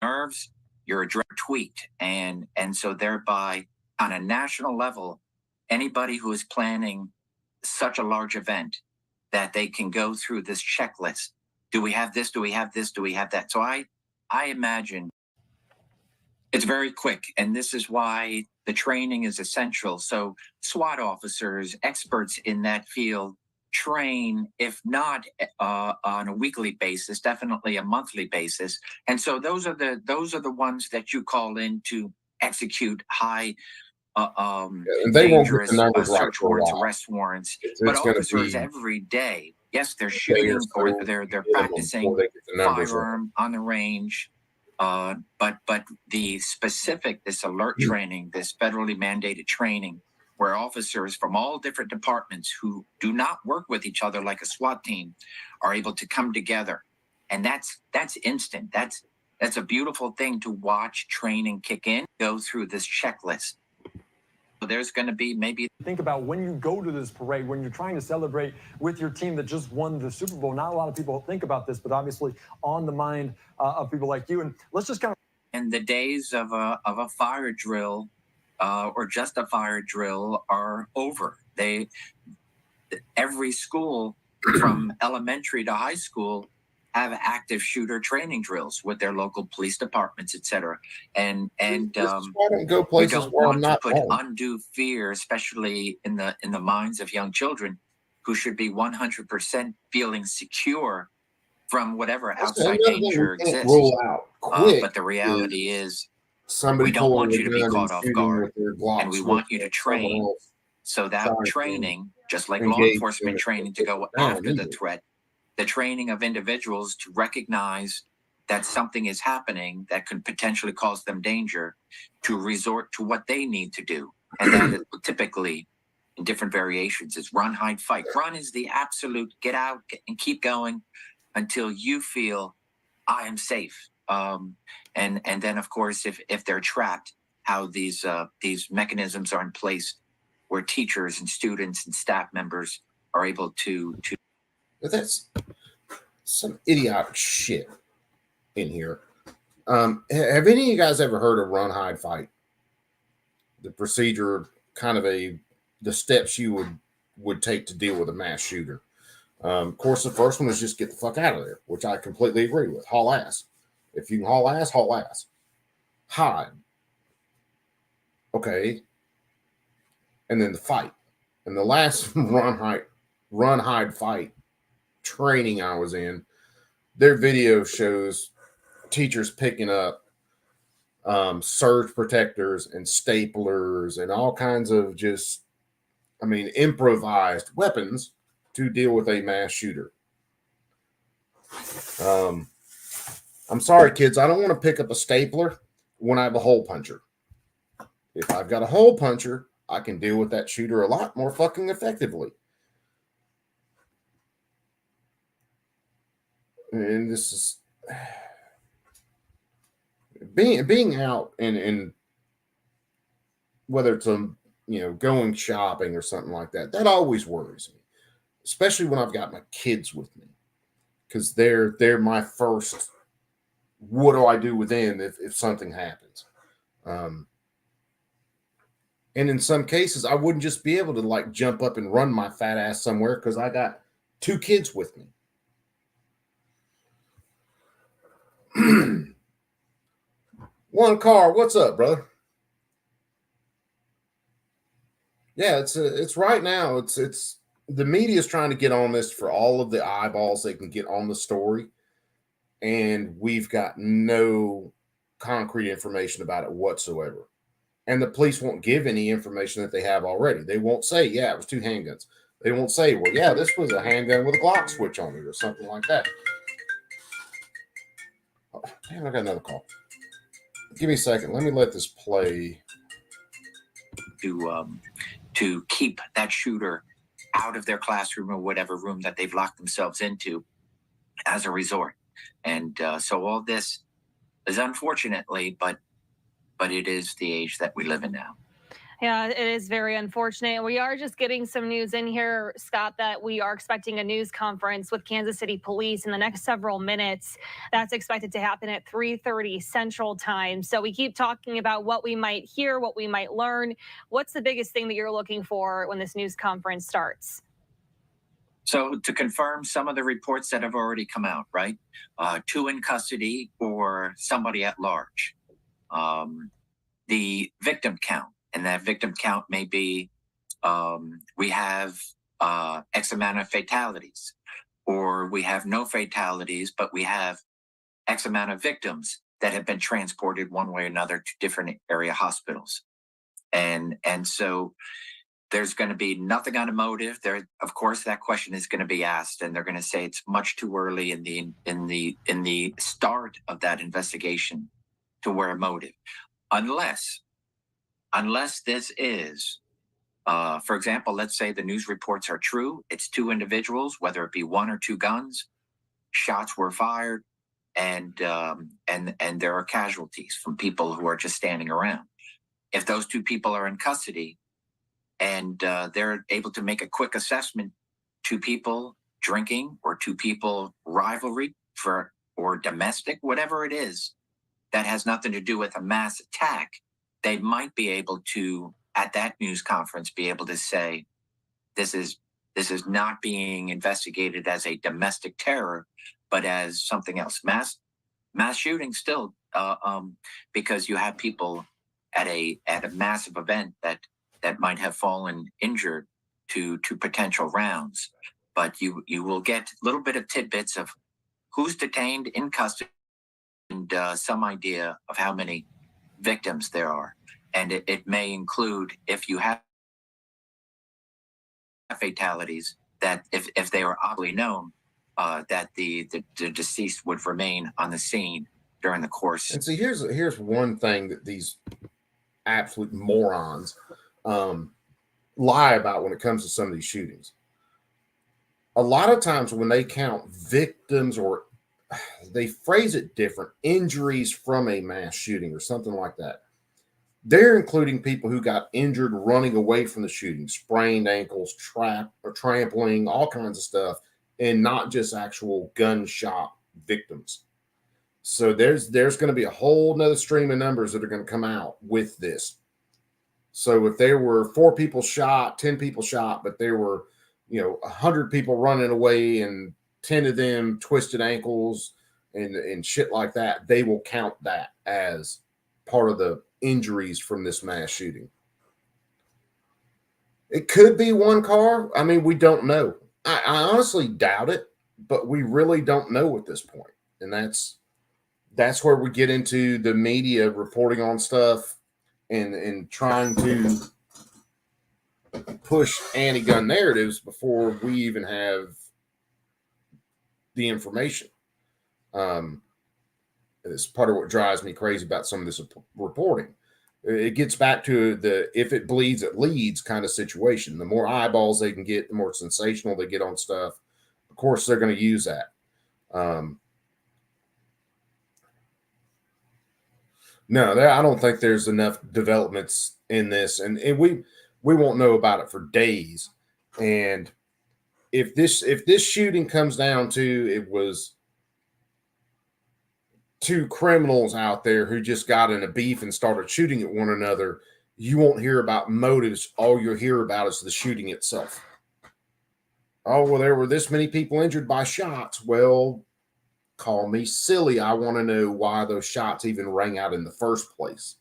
Nerves, you're a direct tweet. And so thereby, on a national level, anybody who is planning such a large event, that they can go through this checklist. Do we have this? Do we have this? Do we have that? So I imagine it's very quick. And this is why the training is essential. So SWAT officers, experts in that field, train, if not on a weekly basis, definitely a monthly basis. And so those are the ones that you call in to execute high they won't get dangerous the numbers right search for a warrants, while. arrest warrants. It's But gonna officers be every day, yes, they're shooting or they're practicing firearm on the range. But the specific, this alert training, this federally mandated training, where officers from all different departments who do not work with each other like a SWAT team are able to come together. And that's instant. That's a beautiful thing to watch training kick in, go through this checklist. So there's going to be maybe. Think about when you go to this parade, when you're trying to celebrate with your team that just won the Super Bowl. Not a lot of people think about this, but obviously on the mind of people like you. And let's just kind of. And the days of a fire drill or just a fire drill are over. Every school from elementary to high school have active shooter training drills with their local police departments, et cetera. And I don't go places we don't where I'm want to not put home. undue fear, especially in the minds of young children who should be 100% feeling secure from whatever outside Another thing danger we can't exists. rule out quick But the reality is somebody we don't pulling want a you to be gun and caught off shooting guard, with their Glocks and we with want you to someone train. else So that trying to training, just like law engage in enforcement it. training to go down after the either. threat, the training of individuals to recognize that something is happening that could potentially cause them danger, to resort to what they need to do. And that is typically in different variations is run, hide, fight. Run is the absolute get out and keep going until you feel I am safe. And then of course, if they're trapped, how these mechanisms are in place where teachers and students and staff members are able to. But that's some idiotic shit in here. Have any of you guys ever heard of run, hide, fight? The procedure, kind of the steps you would take to deal with a mass shooter. Of course, the first one is just get the fuck out of there, which I completely agree with. Haul ass. If you can haul ass, haul ass. Hide. Okay. And then the fight. And the last run, hide, fight training I was in, their video shows teachers picking up surge protectors and staplers and all kinds of just, I mean, improvised weapons to deal with a mass shooter. I'm sorry, kids. I don't want to pick up a stapler when I have a hole puncher. If I've got a hole puncher, I can deal with that shooter a lot more fucking effectively. And this is being out and whether it's going shopping or something like that, that always worries me, especially when I've got my kids with me, because they're my first. What do I do with them if something happens? And in some cases, I wouldn't just be able to like jump up and run my fat ass somewhere because I got 2 kids with me. One car, what's up, brother? Yeah, it's right now. It's the media is trying to get on this for all of the eyeballs they can get on the story, and we've got no concrete information about it whatsoever. And the police won't give any information that they have already. They won't say, yeah, it was 2 handguns. They won't say, well, yeah, this was a handgun with a Glock switch on it or something like that. Oh, damn, I got another call. Give me a second. Let me let this play. To keep that shooter out of their classroom or whatever room that they've locked themselves into as a resort. And so all this is unfortunately, but it is the age that we live in now. Yeah, it is very unfortunate. We are just getting some news in here, Scott, that we are expecting a news conference with Kansas City Police in the next several minutes. That's expected to happen at 3:30 Central Time. So we keep talking about what we might hear, what we might learn. What's the biggest thing that you're looking for when this news conference starts? So to confirm some of the reports that have already come out, right? 2 in custody or somebody at large. The victim count. And that victim count may be, we have X amount of fatalities, or we have no fatalities, but we have X amount of victims that have been transported one way or another to different area hospitals. And so there's going to be nothing on a motive. There, of course, that question is going to be asked, and they're going to say it's much too early in the start of that investigation to wear a motive, unless this is, for example, let's say the news reports are true. It's 2 individuals, whether it be 1 or 2 guns, shots were fired, and there are casualties from people who are just standing around. If those 2 people are in custody and they're able to make a quick assessment, 2 people drinking or 2 people rivalry or domestic, whatever it is, that has nothing to do with a mass attack, they might be able to, at that news conference, be able to say, this is not being investigated as a domestic terror, but as something else. Mass shooting still, because you have people at a massive event that might have fallen injured to potential rounds. But you will get a little bit of tidbits of who's detained in custody and some idea of how many victims there are. And it may include, if you have fatalities, that if they were obviously known, that the deceased would remain on the scene during the course. And see, here's one thing that these absolute morons lie about when it comes to some of these shootings. A lot of times when they count victims, or they phrase it different, injuries from a mass shooting or something like that, they're including people who got injured running away from the shooting, sprained ankles, trampling, all kinds of stuff, and not just actual gunshot victims. So there's going to be a whole nother stream of numbers that are going to come out with this. So if there were 4 people shot, 10 people shot, but there were 100 people running away and 10 of them twisted ankles and shit like that, they will count that as part of the injuries from this mass shooting. It could be 1 car. I mean, we don't know. I honestly doubt it, but we really don't know at this point. And that's that's where we get into the media reporting on stuff and trying to push anti-gun narratives before we even have the information. It's part of what drives me crazy about some of this reporting. It gets back to the if it bleeds, it leads kind of situation. The more eyeballs they can get, the more sensational they get on stuff. Of course, they're going to use that. No, I don't think there's enough developments in this, and we won't know about it for days. And if this shooting comes down to it was two criminals out there who just got in a beef and started shooting at one another, you won't hear about motives. All you'll hear about is the shooting itself. Oh, well, there were this many people injured by shots. Well, call me silly. I want to know why those shots even rang out in the first place.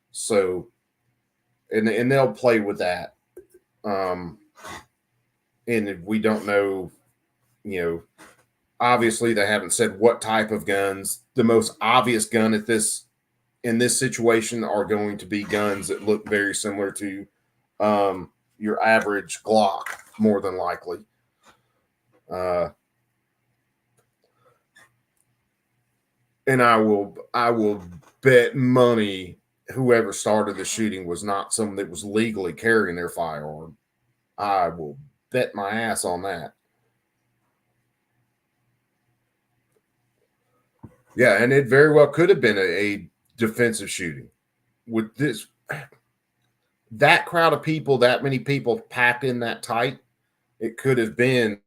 So, and they'll play with that. And we don't know, obviously they haven't said what type of guns. The most obvious gun in this situation are going to be guns that look very similar to your average Glock, more than likely. And I will bet money whoever started the shooting was not someone that was legally carrying their firearm. I will bet my ass on that. Yeah, and it very well could have been a defensive shooting. With that crowd of people, that many people packed in that tight, it could have been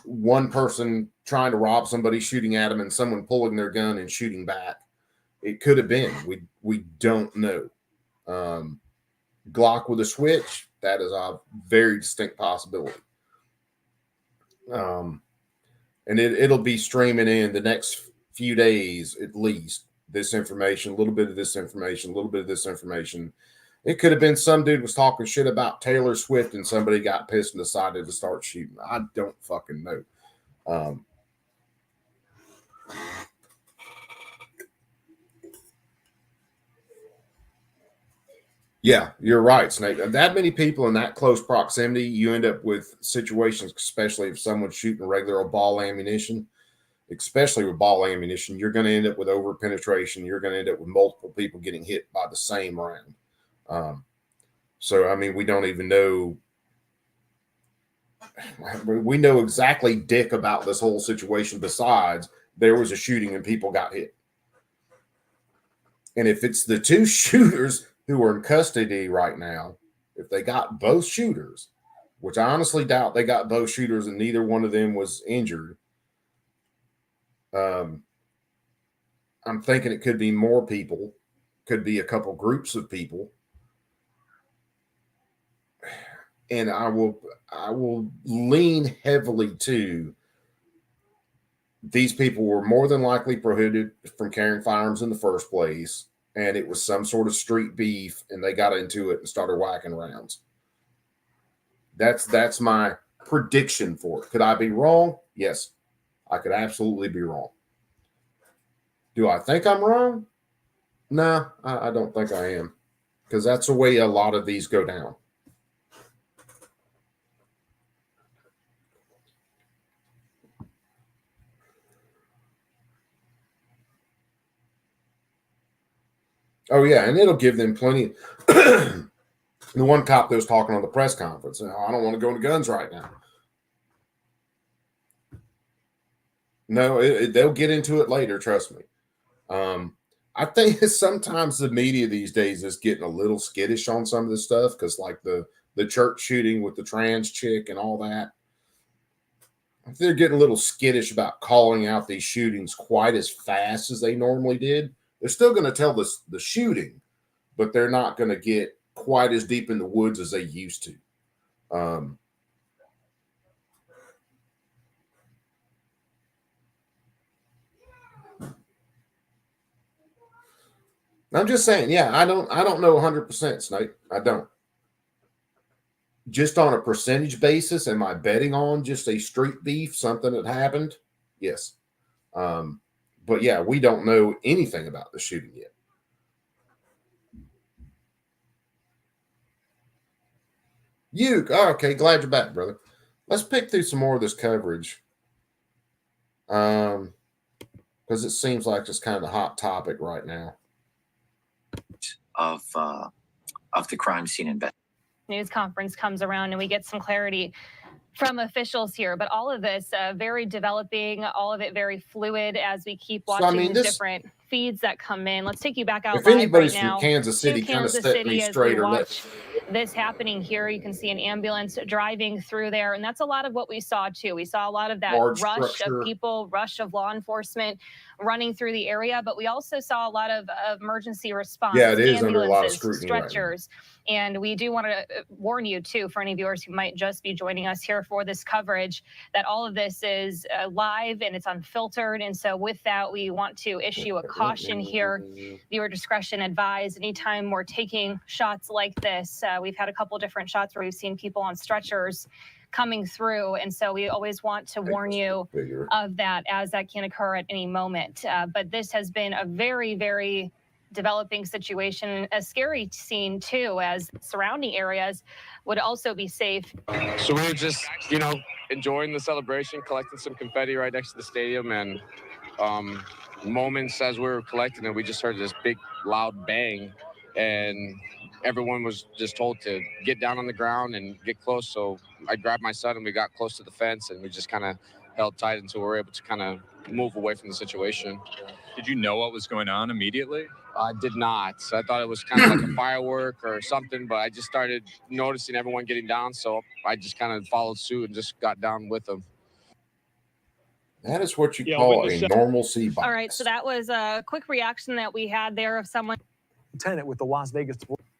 one person trying to rob somebody, shooting at them, and someone pulling their gun and shooting back. It could have been. We don't know. Glock with a switch, that is a very distinct possibility. And it'll be streaming in the next few days at least. This information, a little bit of this information, a little bit of this information. It could have been some dude was talking shit about Taylor Swift and somebody got pissed and decided to start shooting. I don't fucking know. Yeah, you're right, Snake. That many people in that close proximity, you end up with situations, especially if someone's shooting regular old ball ammunition, especially with ball ammunition, you're going to end up with over penetration. You're going to end up with multiple people getting hit by the same round. So, I mean, we don't even know. We know exactly dick about this whole situation. Besides, there was a shooting and people got hit. And if it's the two shooters who are in custody right now, if they got both shooters, which I honestly doubt they got both shooters and neither one of them was injured, I'm thinking it could be more people, could be a couple groups of people. And I will lean heavily to these people were more than likely prohibited from carrying firearms in the first place. And it was some sort of street beef and they got into it and started whacking rounds. That's my prediction for it. Could I be wrong? Yes, I could absolutely be wrong. Do I think I'm wrong? No, I don't think I am, because that's the way a lot of these go down. Oh, yeah, and it'll give them plenty. The one cop that was talking on the press conference, I don't want to go into guns right now. No, they'll get into it later, trust me. I think sometimes the media these days is getting a little skittish on some of this stuff because, like the church shooting with the trans chick and all that, they're getting a little skittish about calling out these shootings quite as fast as they normally did. They're still going to tell the shooting, but they're not going to get quite as deep in the woods as they used to. I'm just saying, yeah, I don't know 100%, Snake. I don't. Just on a percentage basis, am I betting on just a street beef, something that happened? Yes. But yeah, we don't know anything about the shooting yet. Okay, glad you're back, brother. Let's pick through some more of this coverage. Because it seems like it's kind of a hot topic right now. Of the crime scene investigation. News conference comes around and we get some clarity from officials here, but all of this very developing, all of it very fluid as we keep So, I watching mean, the this- different feeds that come in. Let's take you back out If live anybody's right from now Kansas City, to kind of Kansas set me City as we straight or watch this happening here. You can see an ambulance driving through there, and that's a lot of what we saw too. We saw a lot of that Large rush structure. of people, rush of law enforcement running through the area, but we also saw a lot of emergency response, Yeah, it is under a lot of ambulances, scrutiny right now. stretchers. And we do want to warn you too, for any viewers who might just be joining us here for this coverage, that all of this is live and it's unfiltered. And so with that, we want to issue a caution here. Viewer discretion advised. Anytime we're taking shots like this, we've had a couple different shots where we've seen people on stretchers coming through. And so we always want to warn you of that, as that can occur at any moment. But this has been a very, very developing situation, a scary scene too, as surrounding areas would also be safe. So we were just, enjoying the celebration, collecting some confetti right next to the stadium, and moments as we were collecting it, we just heard this big, loud bang, and everyone was just told to get down on the ground and get close. So I grabbed my son and we got close to the fence, and we just kind of held tight until we were able to kind of move away from the situation. Did you know what was going on immediately? I did not. So I thought it was kind of like a firework or something, but I just started noticing everyone getting down. So I just kind of followed suit and just got down with them. That is what you call a normalcy bias. All right, so that was a quick reaction that we had there of someone. Tenant with the Las Vegas.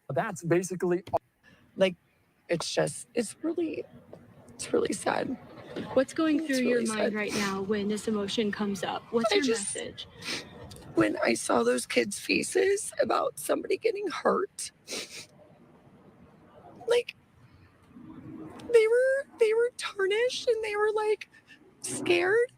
That's basically like, it's really sad. What's going through your mind right now when this emotion comes up? What's your message? When I saw those kids' faces about somebody getting hurt, like they were tarnished and they were like scared.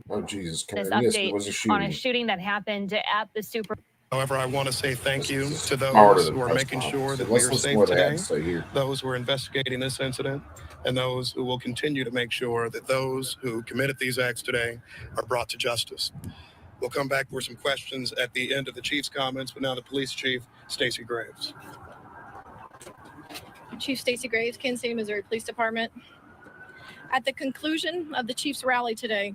Oh Jesus! This Karen, yes, it update was a on a shooting. shooting that happened at the Super. However, I want to say thank you to Part of those the who are press making conference. sure that Let's we are listen to safe what they had today, to say here. those who are investigating this incident, and those who will continue to make sure that those who committed these acts today are brought to justice. We'll come back for some questions at the end of the chief's comments, but now the police chief, Stacey Graves. Chief Stacey Graves, Kansas City, Missouri Police Department. At the conclusion of the Chiefs rally today,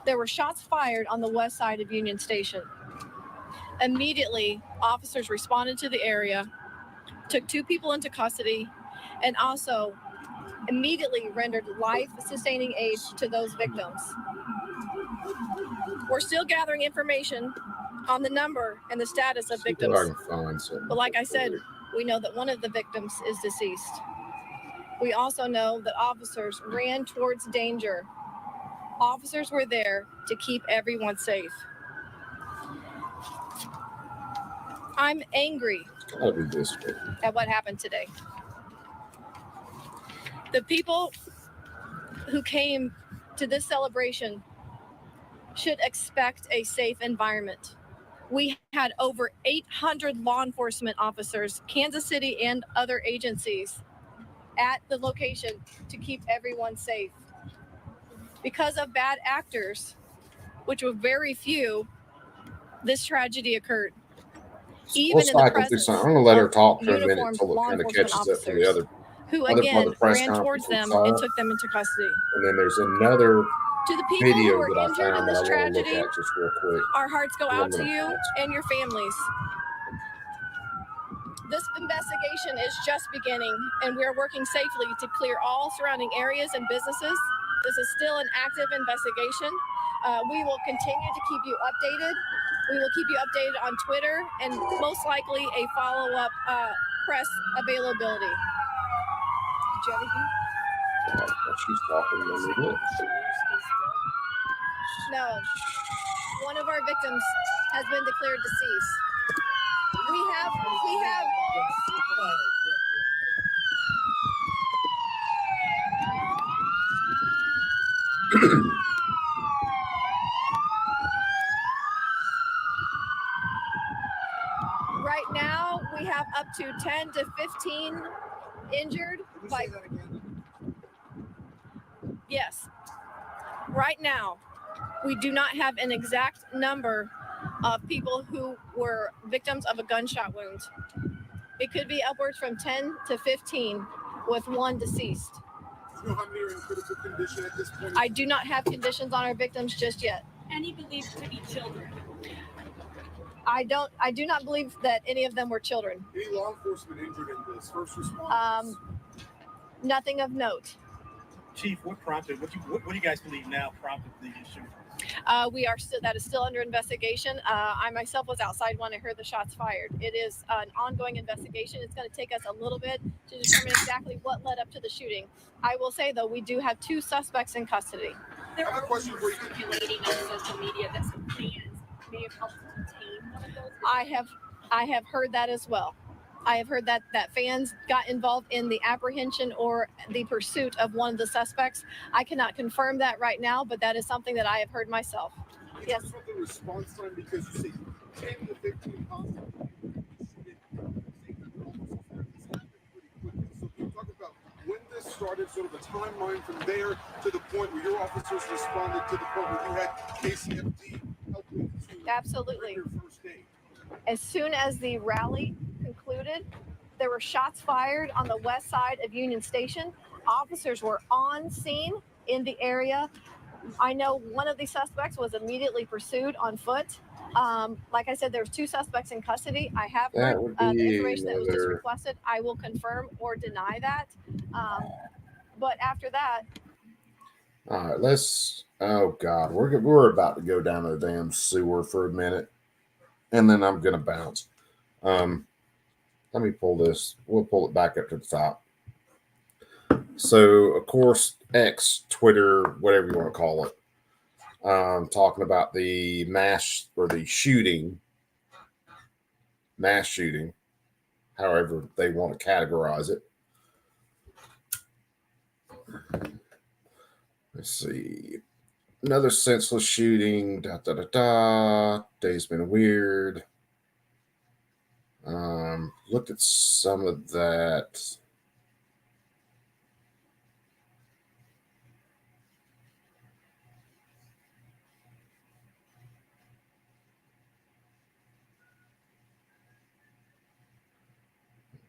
there were shots fired on the west side of Union Station. Immediately, officers responded to the area, took 2 people into custody, and also immediately rendered life-sustaining aid to those victims. We're still gathering information on the number and the status of victims. I can find something. But like I said, we know that one of the victims is deceased. We also know that officers ran towards danger. Officers were there to keep everyone safe. I'm angry Gotta be this way. at what happened today. The people who came to this celebration should expect a safe environment. We had over 800 law enforcement officers, Kansas City and other agencies, at the location to keep everyone safe. Because of bad actors, which were very few, this tragedy occurred. Even We'll in the cycle through presence some. I'm gonna let her of talk for a minute uniformed until law it kind of enforcement catches up to the other. who other part again of the press ran towards conference we them saw. and took them into custody. And then there's another To the people who video were that I injured in found that I this want to look tragedy, at just real quick. our hearts go I'm out to gonna- you and your families. This investigation is just beginning, and we are working safely to clear all surrounding areas and businesses. This is still an active investigation. We will continue to keep you updated. We will keep you updated on Twitter and most likely a follow-up press availability. Did you have anything? She's talking. Let me look. No. One of our victims has been declared deceased. We have 10 to 15 injured. Like, yes. Right now, we do not have an exact number of people who were victims of a gunshot wound. It could be upwards from 10 to 15 with one deceased. Do you know how many are in critical condition at this point? I do not have conditions on our victims just yet. Any believed to be children. I do not believe that any of them were children. Any law enforcement injured in this? First responders? Nothing of note. Chief, what prompted, what do you guys believe now prompted the shooting? That is still under investigation. I myself was outside when I heard the shots fired. It is an ongoing investigation. It's going to take us a little bit to determine exactly what led up to the shooting. I will say, though, we do have 2 suspects in custody. There are rumors circulating on social media that some fans may have helped contain one of those. I have heard that as well. I have heard that fans got involved in the apprehension or the pursuit of one of the suspects. I cannot confirm that right now, but that is something that I have heard myself. Yes. About the response time, because you say 10 to 15 possible. So can you talk about when this started, sort of a timeline from there to the point where your officers responded to the point where you had KCFD helping to Absolutely. your first aid? As soon as the rally concluded, there were shots fired on the west side of Union Station. Officers were on scene in the area. I know one of the suspects was immediately pursued on foot. Like I said, there's 2 suspects in custody. I have heard the information that was just requested. I will confirm or deny that. But after that, all right, let's. Oh God, we're about to go down the damn sewer for a minute, and then I'm gonna bounce. Let me pull this. We'll pull it back up to the top. So, of course, X, Twitter, whatever you want to call it, talking about the mass shooting, however they want to categorize it. Let's see. Another senseless shooting. Day's been weird. Looked at some of that.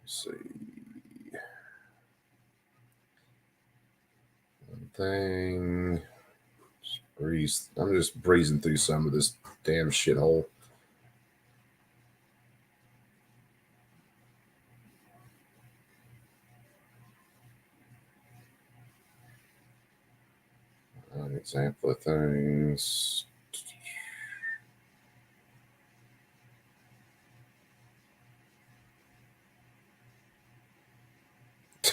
Let's see. One thing. I'm just breezing through some of this damn shithole. An example of things.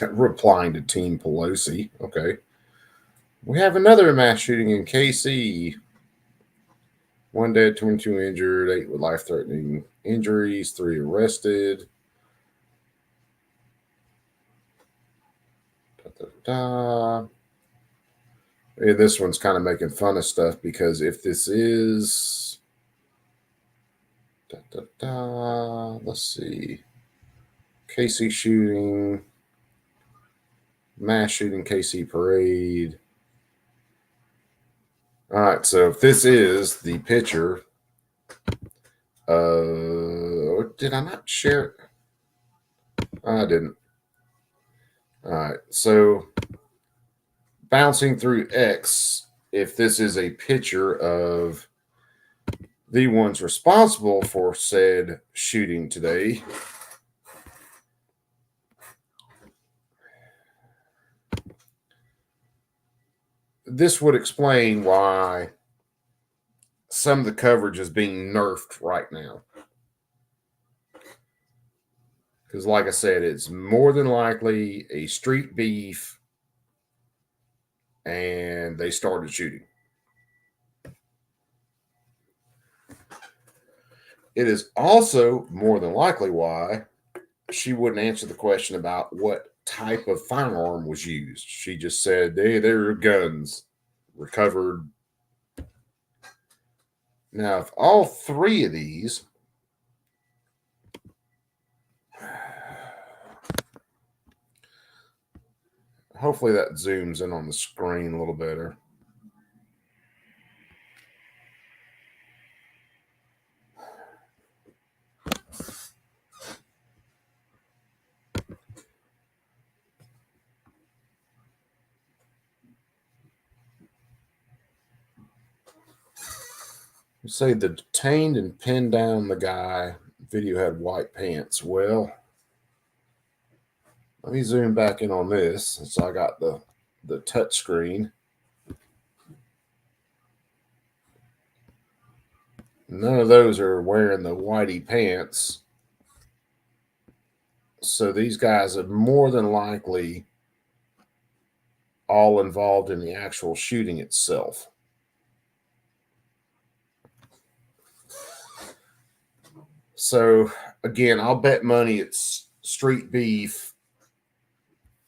Replying to Team Pelosi. Okay. We have another mass shooting in KC. 1 dead, 22 injured, 8 with life-threatening injuries, 3 arrested. Yeah, this one's kind of making fun of stuff because if this is let's see, KC shooting, mass shooting, KC parade. All right, so if this is the picture, did I not share it? I didn't. All right, so bouncing through X, if this is a picture of the ones responsible for said shooting today, this would explain why some of the coverage is being nerfed right now. Because like I said, it's more than likely a street beef and they started shooting. It is also more than likely why she wouldn't answer the question about what type of firearm was used. She just said, hey, there are guns recovered. Now, if all 3 of these Hopefully that zooms in on the screen a little better. You say the detained and pinned down the guy. Video had white pants. Well, let me zoom back in on this. So I got the touch screen. None of those are wearing the whitey pants. So these guys are more than likely all involved in the actual shooting itself. So again, I'll bet money it's street beef.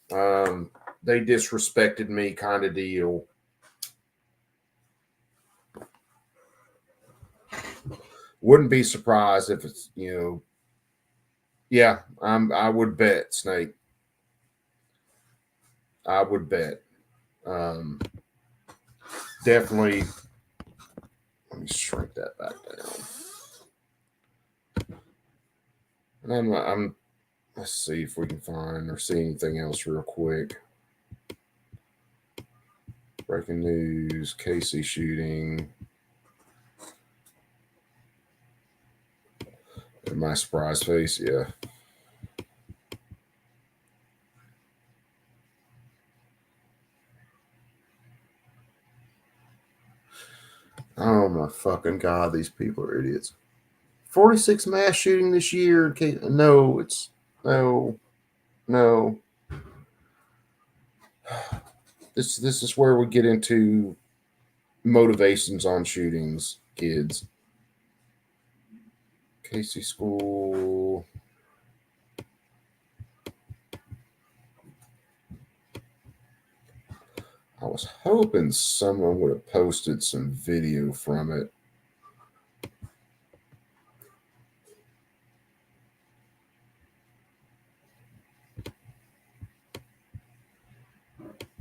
They disrespected me kind of deal. Wouldn't be surprised if it's, yeah, I would bet, Snake. I would bet. Definitely. Let me shrink that back down. And let's see if we can find or see anything else real quick. Breaking news, Casey shooting. And my surprise face, yeah. Oh my fucking God, these people are idiots. 46 mass shooting this year. No. This is where we get into motivations on shootings, kids. Casey School. I was hoping someone would have posted some video from it.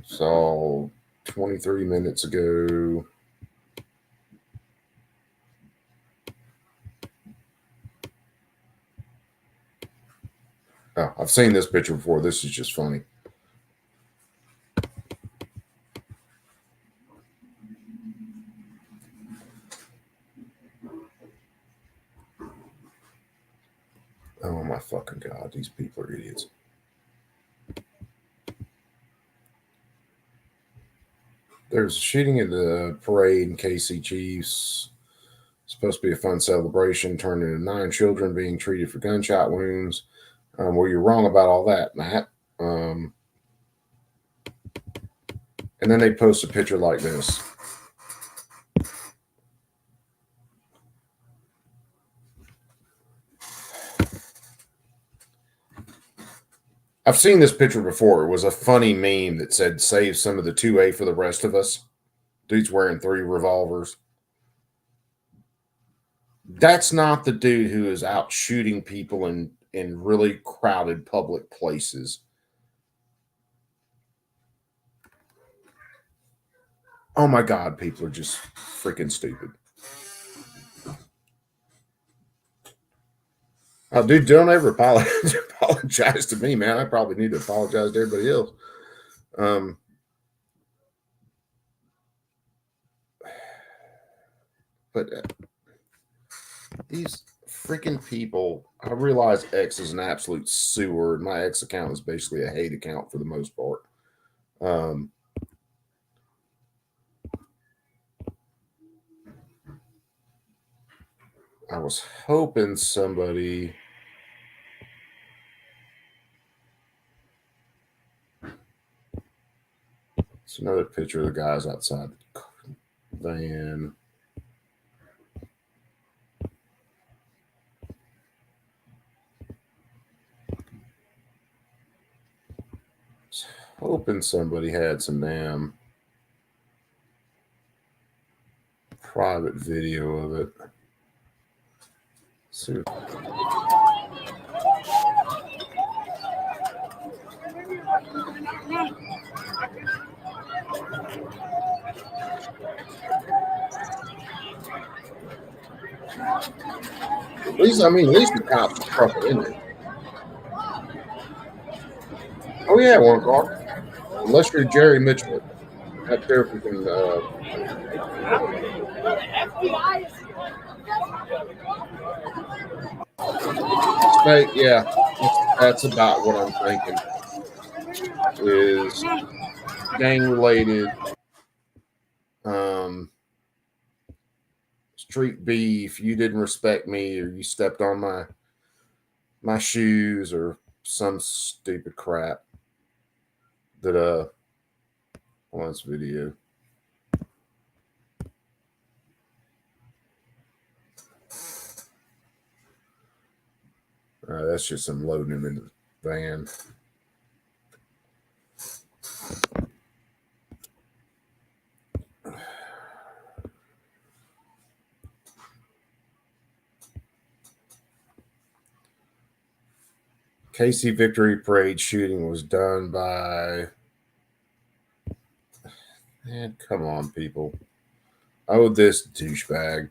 So 23 minutes ago. Oh, I've seen this picture before. This is just funny. Oh my fucking God, these people are idiots. There's a shooting at the parade in KC Chiefs. Supposed to be a fun celebration, turned into 9 children being treated for gunshot wounds. Well, you're wrong about all that, Matt. And then they post a picture like this. I've seen this picture before. It was a funny meme that said, save some of the 2A for the rest of us. Dude's wearing 3 revolvers. That's not the dude who is out shooting people in really crowded public places. Oh my God, people are just freaking stupid. Oh, dude, don't ever apologize to me, man. I probably need to apologize to everybody else. But these freaking people, I realize X is an absolute sewer, and my X account is basically a hate account for the most part. I was hoping somebody... It's another picture of the guys outside the van. Hoping somebody had some damn private video of it. Let's see. least the cops are proper in it. Oh yeah, one car. Unless you're Jerry Mitchell. Not sure if we can. Yeah, that's about what I'm thinking. Is gang related, street beef. You didn't respect me, or you stepped on my shoes, or some stupid crap that on this video. That's just him loading him into the van. KC Victory Parade shooting was done by... Man, come on, people. Oh, this douchebag.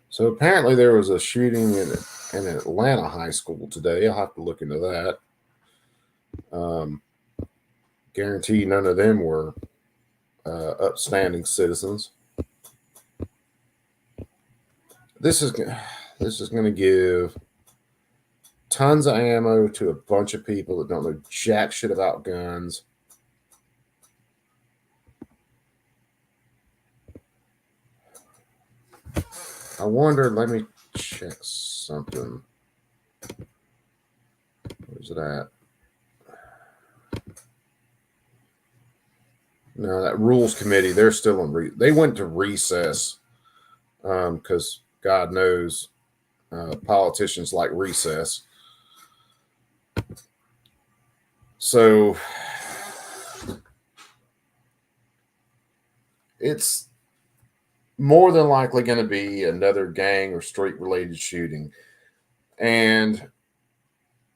So apparently there was a shooting in Atlanta high school today. I'll have to look into that. Guarantee none of them were upstanding citizens. This is going to give tons of ammo to a bunch of people that don't know jack shit about guns. I wonder, let me check something. Where's it at? No, that rules committee, they're still in they went to recess because God knows politicians like recess. So it's more than likely going to be another gang or street related shooting. And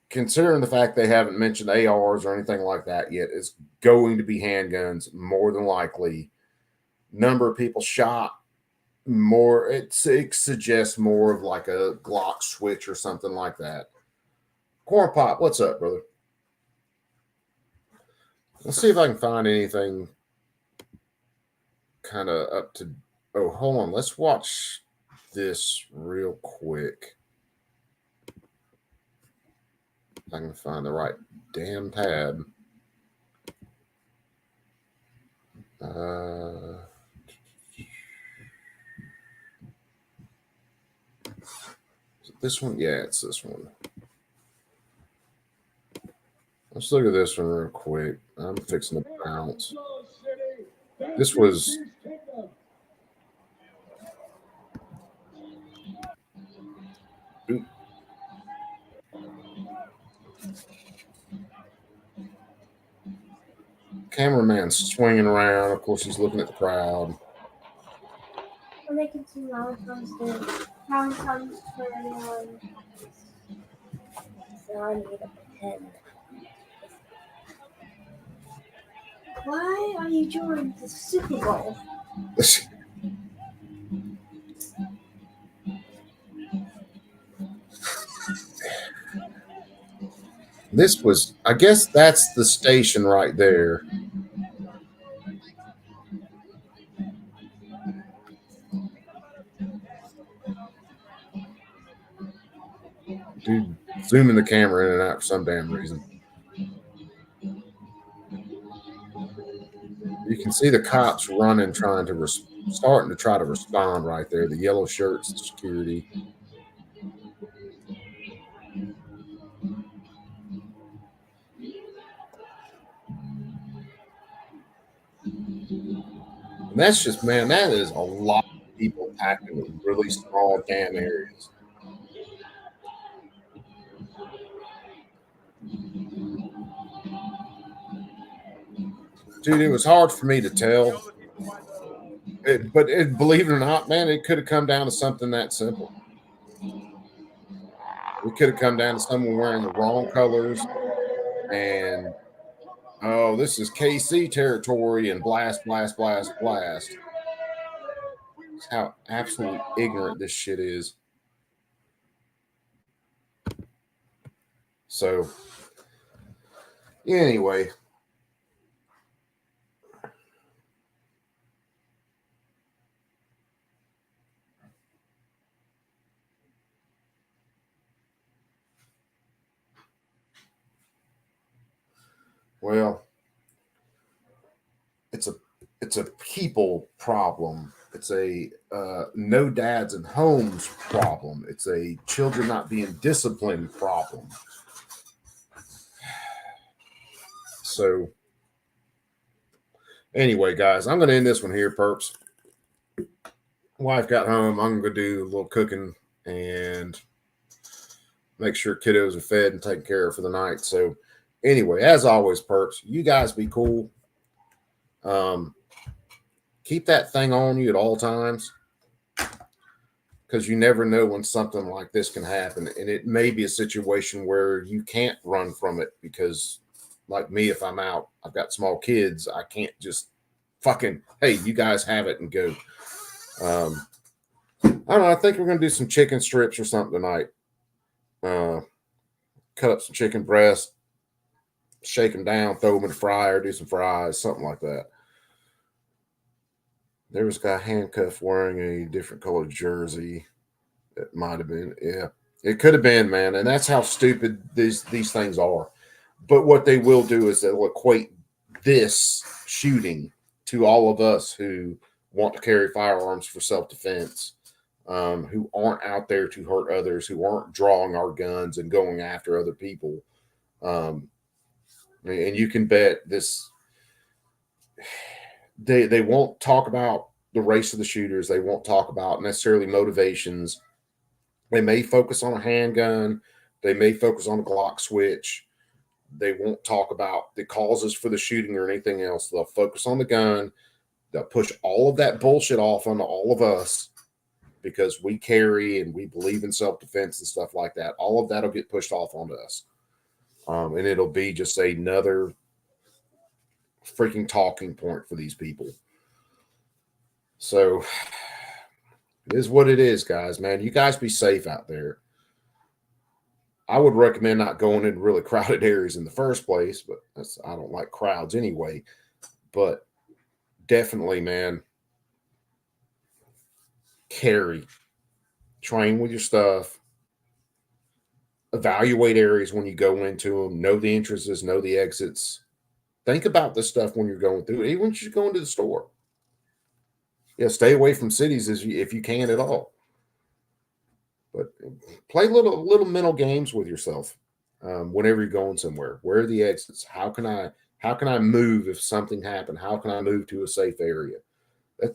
considering the fact they haven't mentioned ARs or anything like that yet, it's going to be handguns more than likely. Number of people shot, more, it suggests more of like a Glock switch or something like that. Corn Pop, what's up, brother? Let's see if I can find anything kind of up to... Oh, hold on. Let's watch this real quick. If I can find the right damn tab. Is it this one? Yeah, it's this one. Let's look at this one real quick. I'm fixing to bounce. This was... Cameraman's swinging around. Of course, he's looking at the crowd. We're making some loud sounds for everyone. So I need a pen. Why are you joining the Super Bowl? This was, I guess that's the station right there. Dude, zooming the camera in and out for some damn reason. You can see the cops running, starting to try to respond right there. The yellow shirts, the security. And that's just, man, that is a lot of people packed in really small damn areas. Dude, it was hard for me to tell. But believe it or not, man, it could have come down to something that simple. It could have come down to someone wearing the wrong colors and Oh, this is KC territory and blast, blast, blast, blast. That's how absolutely ignorant this shit is. So, anyway. Well, it's a people problem. It's a no dads and homes problem. It's a children not being disciplined problem. So anyway, guys, I'm going to end this one here, perps. Wife got home. I'm going to do a little cooking and make sure kiddos are fed and taken care of for the night. So anyway, as always, perps, you guys be cool. Keep that thing on you at all times, because you never know when something like this can happen. And it may be a situation where you can't run from it, because like me, if I'm out, I've got small kids, I can't just fucking, hey, you guys have it and go. I don't know. I think we're going to do some chicken strips or something tonight. Cut up some chicken breast, shake them down, throw them in the fryer, do some fries, something like that. There was a guy handcuffed wearing a different colored jersey. It might have been, yeah. It could have been, man. And that's how stupid these things are. But what they will do is they'll equate this shooting to all of us who want to carry firearms for self-defense, who aren't out there to hurt others, who aren't drawing our guns and going after other people. And you can bet this... They won't talk about the race of the shooters. They won't talk about necessarily motivations. They may focus on a handgun. They may focus on a Glock switch. They won't talk about the causes for the shooting or anything else. They'll focus on the gun. They'll push all of that bullshit off onto all of us because we carry and we believe in self-defense and stuff like that. All of that will get pushed off onto us. And it'll be just another freaking talking point for these people. So it is what it is, guys, man. You guys be safe out there. I would recommend not going in really crowded areas in the first place, but I don't like crowds anyway. But definitely, man, carry, train with your stuff, evaluate areas when you go into them, know the entrances, know the exits. Think about this stuff when you're going through it, even when you're going to the store. Yeah, stay away from cities if you can at all. But play little mental games with yourself whenever you're going somewhere. Where are the exits? How can I move if something happened? How can I move to a safe area?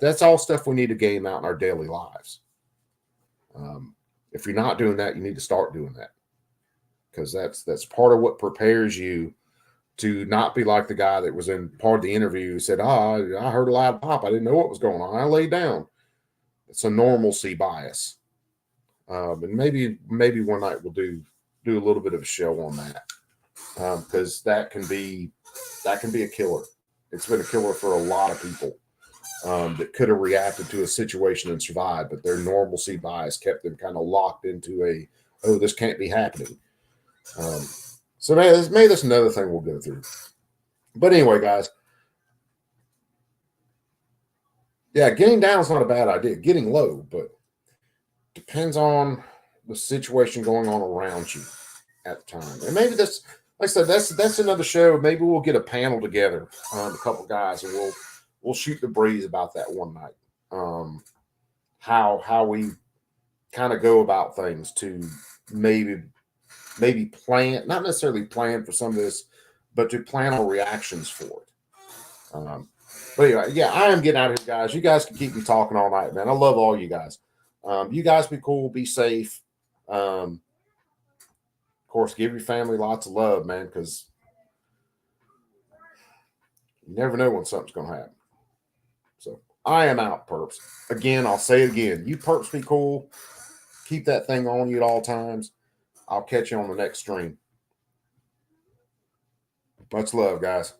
That's all stuff we need to game out in our daily lives. If you're not doing that, you need to start doing that, because that's part of what prepares you to not be like the guy that was in part of the interview who said, I heard a loud pop. I didn't know what was going on. I laid down. It's a normalcy bias. And maybe one night we'll do a little bit of a show on that. Because that can be a killer. It's been a killer for a lot of people that could have reacted to a situation and survived, but their normalcy bias kept them kind of locked into this can't be happening. So maybe that's another thing we'll go through. But anyway, guys, yeah, getting down is not a bad idea. Getting low, but depends on the situation going on around you at the time. And maybe that's, like I said, that's another show. Maybe we'll get a panel together, a couple guys, and we'll shoot the breeze about that one night. How we kind of go about things to maybe plan, not necessarily plan for some of this, but to plan on reactions for it. But anyway, yeah, I am getting out of here, guys. You guys can keep me talking all night, man. I love all you guys. You guys be cool, be safe. Of course, give your family lots of love, man, because you never know when something's going to happen. So I am out, perps. Again, I'll say it again. You perps be cool. Keep that thing on you at all times. I'll catch you on the next stream. Much love, guys.